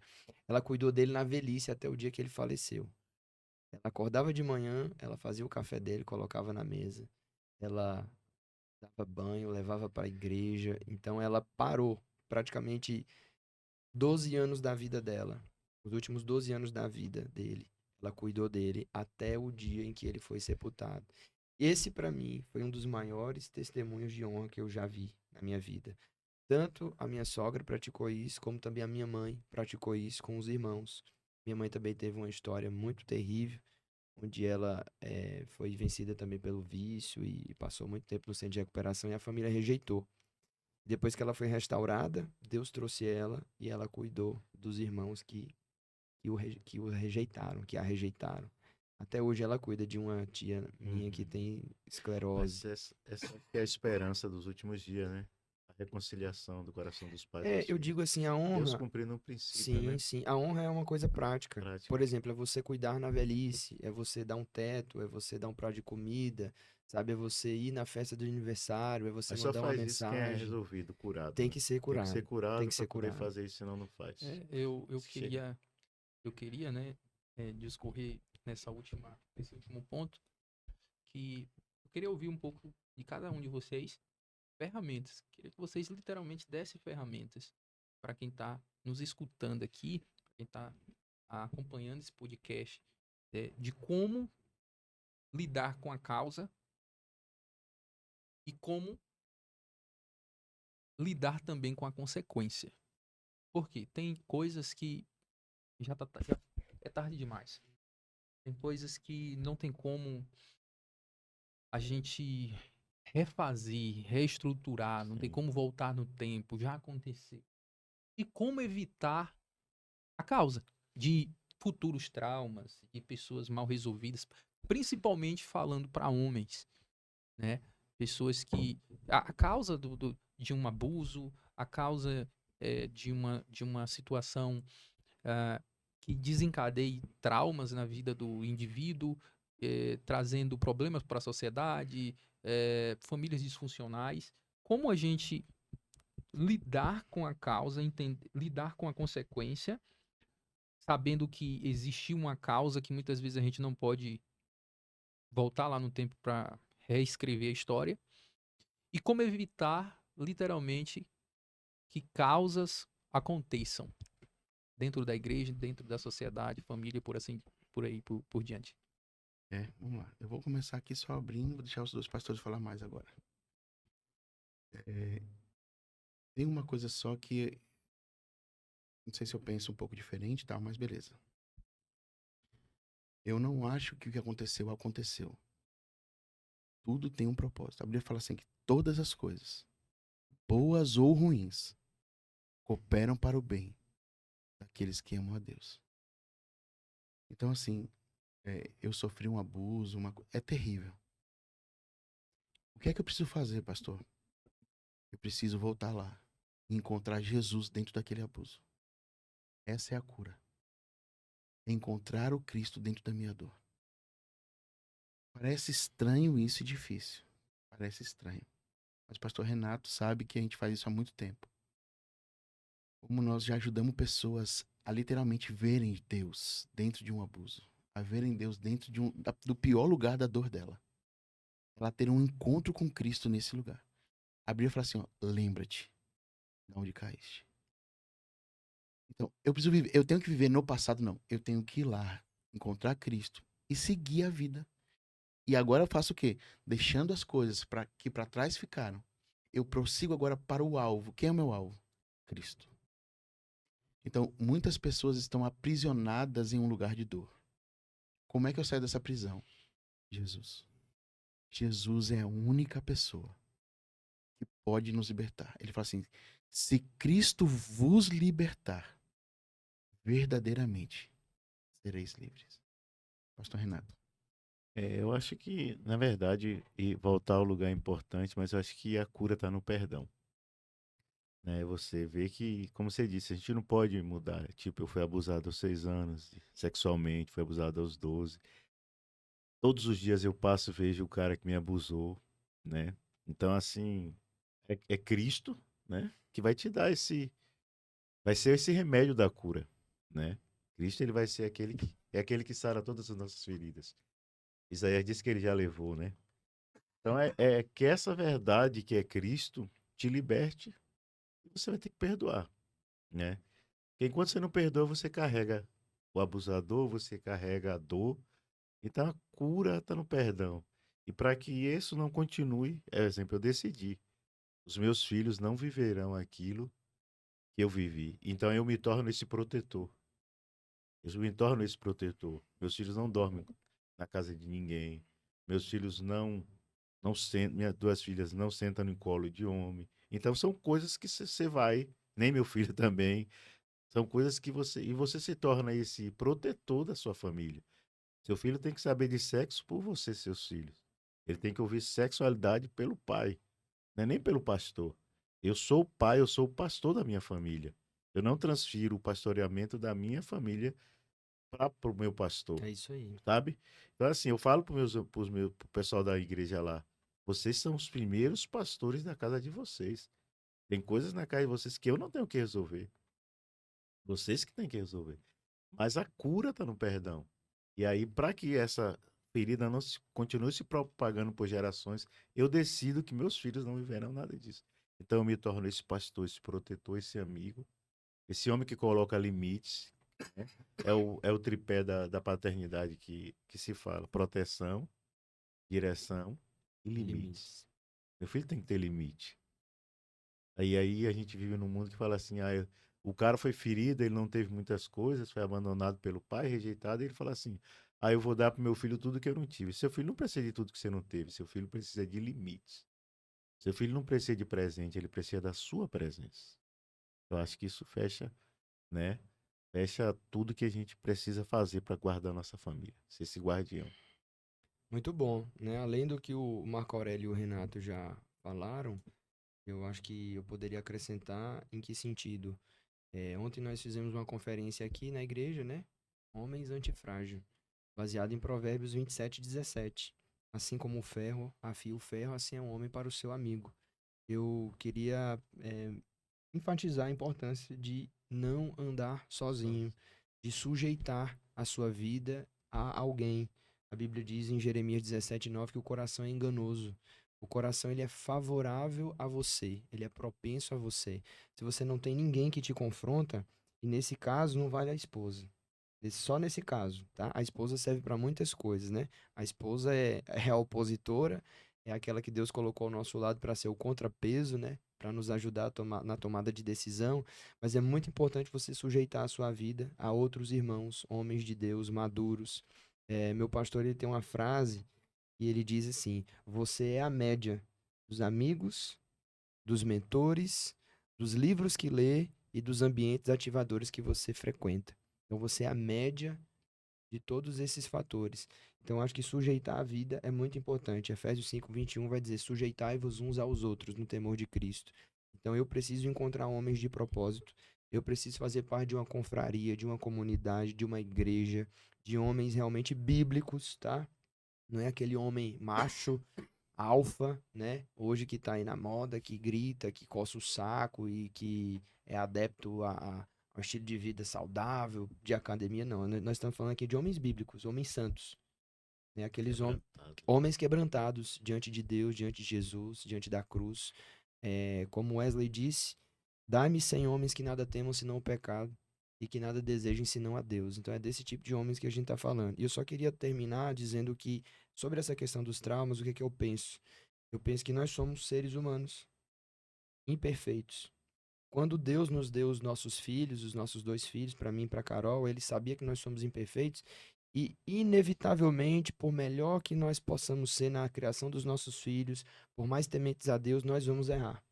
Ela cuidou dele na velhice até o dia que ele faleceu. Ela acordava de manhã, ela fazia o café dele, colocava na mesa. Ela dava banho, levava para a igreja. Então ela parou praticamente 12 anos da vida dela. Os últimos 12 anos da vida dele. Ela cuidou dele até o dia em que ele foi sepultado. Esse, para mim, foi um dos maiores testemunhos de honra que eu já vi na minha vida. Tanto a minha sogra praticou isso, como também a minha mãe praticou isso com os irmãos. Minha mãe também teve uma história muito terrível, onde ela foi vencida também pelo vício e passou muito tempo no centro de recuperação e a família rejeitou. Depois que ela foi restaurada, Deus trouxe ela e ela cuidou dos irmãos que o rejeitaram, que a rejeitaram. Até hoje ela cuida de uma tia minha que Uhum. tem Mas esclerose. essa que é a esperança dos últimos dias, né? A reconciliação do coração dos pais com É, os eu filhos. digo assim, a Deus honra, cumprindo um princípio, sim, né? sim, a honra é uma coisa prática. Prático. Por exemplo, é você cuidar na velhice, é você dar um teto, é você dar um prato de comida, sabe? É você ir na festa do aniversário, é você Mas só mandar uma faz isso quem é mensagem. resolvido, curado, Tem né? que ser Tem que ser curado, tem curado que para ser poder curado. fazer isso, senão não faz. Eu Chega. queria, né, discorrer nesse último ponto, que eu queria ouvir um pouco de cada um de vocês, ferramentas. Queria que vocês literalmente dessem ferramentas para quem está nos escutando aqui, para quem está acompanhando esse podcast, de como lidar com a causa e como lidar também com a consequência. Porque tem coisas que já é tarde demais. Tem coisas que não tem como a gente refazer, reestruturar, não tem Sim. como voltar no tempo, já aconteceu. E como evitar a causa de futuros traumas e pessoas mal resolvidas, principalmente falando para homens, né? Pessoas que a causa de um abuso, a causa de uma situação que desencadeie traumas na vida do indivíduo, trazendo problemas para a sociedade, famílias disfuncionais. Como a gente lidar com a causa, lidar com a consequência, sabendo que existiu uma causa que muitas vezes a gente não pode voltar lá no tempo para reescrever a história, e como evitar, literalmente, que causas aconteçam dentro da igreja, dentro da sociedade, família, por assim, por aí, por diante. Vamos lá. Eu vou começar aqui só abrindo, vou deixar os dois pastores falar mais agora. Tem uma coisa só que, não sei se eu penso um pouco diferente e tal, mas beleza. Eu não acho que o que aconteceu, aconteceu. Tudo tem um propósito. A Bíblia fala assim que todas as coisas, boas ou ruins, cooperam para o bem daqueles que amam a Deus. Então, assim, eu sofri um abuso, é terrível. O que é que eu preciso fazer, pastor? Eu preciso voltar lá e encontrar Jesus dentro daquele abuso. Essa é a cura. Encontrar o Cristo dentro da minha dor. Parece estranho isso e difícil. Parece estranho. Mas o pastor Renato sabe que a gente faz isso há muito tempo. Como nós já ajudamos pessoas a literalmente verem Deus dentro de um abuso. A verem Deus dentro do pior lugar da dor dela. Ela ter um encontro com Cristo nesse lugar. A Bíblia fala assim, ó, lembra-te de onde caíste. Então, eu tenho que viver no passado, não. Eu tenho que ir lá, encontrar Cristo e seguir a vida. E agora eu faço o quê? Deixando as coisas que para trás ficaram. Eu prossigo agora para o alvo. Quem é o meu alvo? Cristo. Então, muitas pessoas estão aprisionadas em um lugar de dor. Como é que eu saio dessa prisão? Jesus. Jesus é a única pessoa que pode nos libertar. Ele fala assim: se Cristo vos libertar, verdadeiramente sereis livres. Pastor Renato. Eu acho que, na verdade, e voltar ao lugar é importante, mas eu acho que a cura está no perdão. Né? Você vê que, como você disse, a gente não pode mudar. Tipo, eu fui abusado aos 6 anos, sexualmente, fui abusado aos 12. Todos os dias eu passo e vejo o cara que me abusou, né? Então, assim, é Cristo, né? Que vai te dar vai ser esse remédio da cura, né? Cristo, ele vai ser aquele que sara todas as nossas feridas. Isaías disse que ele já levou, né? Então, é que essa verdade que é Cristo te liberte e você vai ter que perdoar, né? Porque enquanto você não perdoa, você carrega o abusador, você carrega a dor. Então a cura está no perdão. E para que isso não continue, exemplo, eu decidi. Os meus filhos não viverão aquilo que eu vivi. Então eu me torno esse protetor. Eu me torno esse protetor. Meus filhos não dormem na casa de ninguém. Meus filhos não sentam, minhas duas filhas não sentam no colo de homem. Então são coisas que você vai, nem meu filho também. São coisas que você se torna esse protetor da sua família. Seu filho tem que saber de sexo por você, seus filhos. Ele tem que ouvir sexualidade pelo pai, não é nem pelo pastor. Eu sou o pai, eu sou o pastor da minha família. Eu não transfiro o pastoreamento da minha família para o meu pastor, É isso aí. sabe? Então, assim, eu falo pro pessoal da igreja lá, vocês são os primeiros pastores da casa de vocês. Tem coisas na casa de vocês que eu não tenho que resolver. Vocês que têm que resolver. Mas a cura está no perdão. E aí, para que essa ferida não continue se propagando por gerações, eu decido que meus filhos não viverão nada disso. Então eu me torno esse pastor, esse protetor, esse amigo, esse homem que coloca limites, né? É o tripé da paternidade que se fala: proteção, direção e limites. Limites. Meu filho tem que ter limite. Aí a gente vive num mundo que fala assim: o cara foi ferido, ele não teve muitas coisas, foi abandonado pelo pai, rejeitado, e ele fala assim: eu vou dar pro meu filho tudo que eu não tive. Seu filho não precisa de tudo que você não teve, seu filho precisa de limites. Seu filho não precisa de presente, ele precisa da sua presença. Eu acho que isso fecha, né? Fecha tudo que a gente precisa fazer para guardar nossa família, ser esse guardião. Muito bom, né? Além do que o Marco Aurélio e o Renato já falaram, eu acho que eu poderia acrescentar em que sentido? Ontem nós fizemos uma conferência aqui na igreja, né? Homens antifrágil, baseado em Provérbios 27:17. Assim como o ferro afia o ferro, assim é um homem para o seu amigo. Eu queria enfatizar a importância de não andar sozinho, de sujeitar a sua vida a alguém. A Bíblia diz em Jeremias 17:9 que o coração é enganoso. O coração ele é favorável a você, ele é propenso a você. Se você não tem ninguém que te confronta, e nesse caso não vale a esposa. Só nesse caso, tá? A esposa serve para muitas coisas, né? A esposa é a opositora, é aquela que Deus colocou ao nosso lado para ser o contrapeso, né? Para nos ajudar na tomada de decisão. Mas é muito importante você sujeitar a sua vida a outros irmãos, homens de Deus, maduros. Meu pastor ele tem uma frase e ele diz assim: você é a média dos amigos, dos mentores, dos livros que lê e dos ambientes ativadores que você frequenta. Então você é a média de todos esses fatores. Então, acho que sujeitar a vida é muito importante. Efésios 5:21 vai dizer: sujeitai-vos uns aos outros no temor de Cristo. Então, eu preciso encontrar homens de propósito. Eu preciso fazer parte de uma confraria, de uma comunidade, de uma igreja, de homens realmente bíblicos, tá? Não é aquele homem macho, alfa, né? Hoje que tá aí na moda, que grita, que coça o saco e que é adepto ao estilo de vida saudável, de academia, não. Nós estamos falando aqui de homens bíblicos, homens santos, né? Aqueles Quebrantado. homens quebrantados diante de Deus, diante de Jesus, diante da cruz. Como Wesley disse, dá-me 100 homens que nada temam senão o pecado e que nada desejem senão a Deus. Então é desse tipo de homens que a gente está falando. E eu só queria terminar dizendo que, sobre essa questão dos traumas, o que é que eu penso? Eu penso que nós somos seres humanos, imperfeitos. Quando Deus nos deu os nossos filhos, os nossos 2 filhos, para mim e para Carol, ele sabia que nós somos imperfeitos e, inevitavelmente, por melhor que nós possamos ser na criação dos nossos filhos, por mais tementes a Deus, nós vamos errar.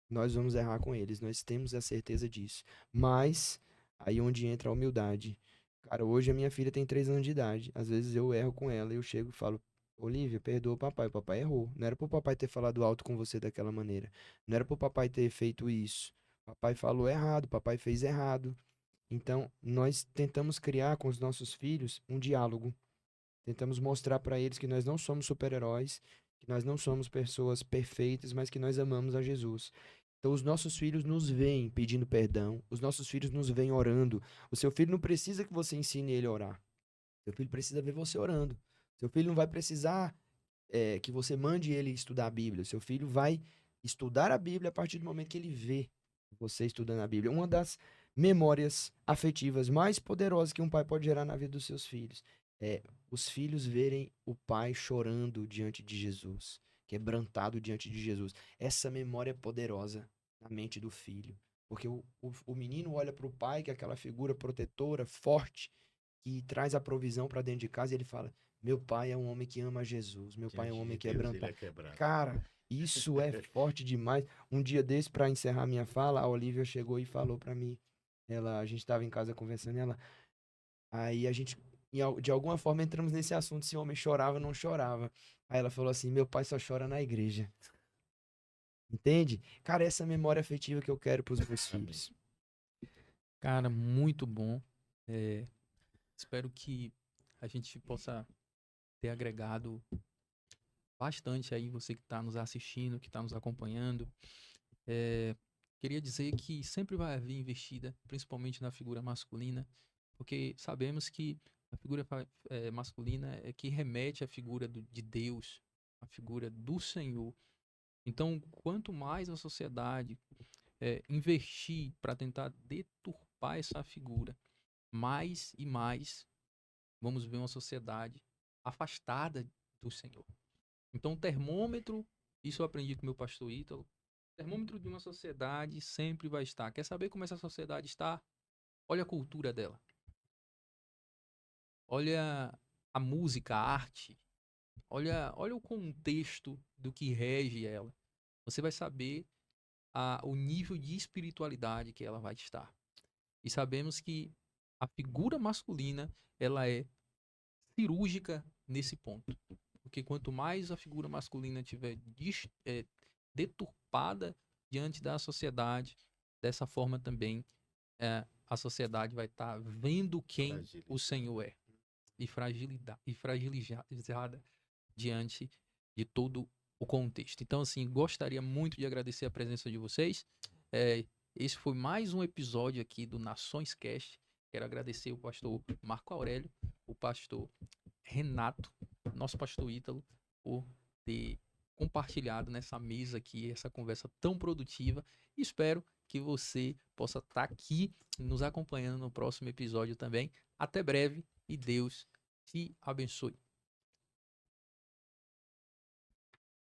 Nós vamos errar com eles, nós temos a certeza disso. Mas, aí onde entra a humildade. Cara, hoje a minha filha tem 3 anos de idade. Às vezes eu erro com ela e eu chego e falo: Olivia, perdoa o papai errou. Não era pro papai ter falado alto com você daquela maneira. Não era pro papai ter feito isso. Papai falou errado, papai fez errado. Então, nós tentamos criar com os nossos filhos um diálogo. Tentamos mostrar para eles que nós não somos super-heróis, que nós não somos pessoas perfeitas, mas que nós amamos a Jesus. Então, os nossos filhos nos veem pedindo perdão, os nossos filhos nos veem orando. O seu filho não precisa que você ensine ele a orar. Seu filho precisa ver você orando. Seu filho não vai precisar que você mande ele estudar a Bíblia. Seu filho vai estudar a Bíblia a partir do momento que ele vê você estudando a Bíblia. Uma das memórias afetivas mais poderosas que um pai pode gerar na vida dos seus filhos é os filhos verem o pai chorando diante de Jesus, quebrantado diante de Jesus. Essa memória é poderosa na mente do filho. Porque o menino olha para o pai, que é aquela figura protetora, forte, que traz a provisão para dentro de casa, e ele fala: meu pai é um homem que ama Jesus, meu pai é um Diante homem de Deus, ele quebrantado. é quebrado. Cara, isso é forte demais. Um dia desse, para encerrar minha fala, a Olivia chegou e falou para mim. A gente estava em casa conversando, aí a gente, de alguma forma, entramos nesse assunto, se o homem chorava ou não chorava. Aí ela falou assim: meu pai só chora na igreja. Entende? Cara, essa é a memória afetiva que eu quero pros meus Amém. filhos. Cara, muito bom. É, espero que a gente possa ter agregado bastante aí você que está nos assistindo, que está nos acompanhando. É, queria dizer que sempre vai haver investida, principalmente na figura masculina, porque sabemos que a figura masculina é que remete à figura de Deus, a figura do Senhor. Então, quanto mais a sociedade investir para tentar deturpar essa figura, mais e mais vamos ver uma sociedade afastada do Senhor. Então, o termômetro, isso eu aprendi com meu pastor Ítalo, o termômetro de uma sociedade sempre vai estar. Quer saber como essa sociedade está? Olha a cultura dela. Olha a música, a arte. Olha o contexto do que rege ela. Você vai saber o nível de espiritualidade que ela vai estar. E sabemos que a figura masculina, ela é cirúrgica nesse ponto. Porque quanto mais a figura masculina tiver deturpada diante da sociedade, dessa forma também a sociedade vai estar vendo quem o Senhor é. E fragilizada diante de todo o contexto. Então, assim, gostaria muito de agradecer a presença de vocês. Esse foi mais um episódio aqui do Nações Cast. Quero agradecer o pastor Marco Aurélio, o pastor Renato, nosso pastor Ítalo, por ter compartilhado nessa mesa aqui essa conversa tão produtiva. Espero que você possa estar aqui nos acompanhando no próximo episódio também. Até breve e Deus te abençoe.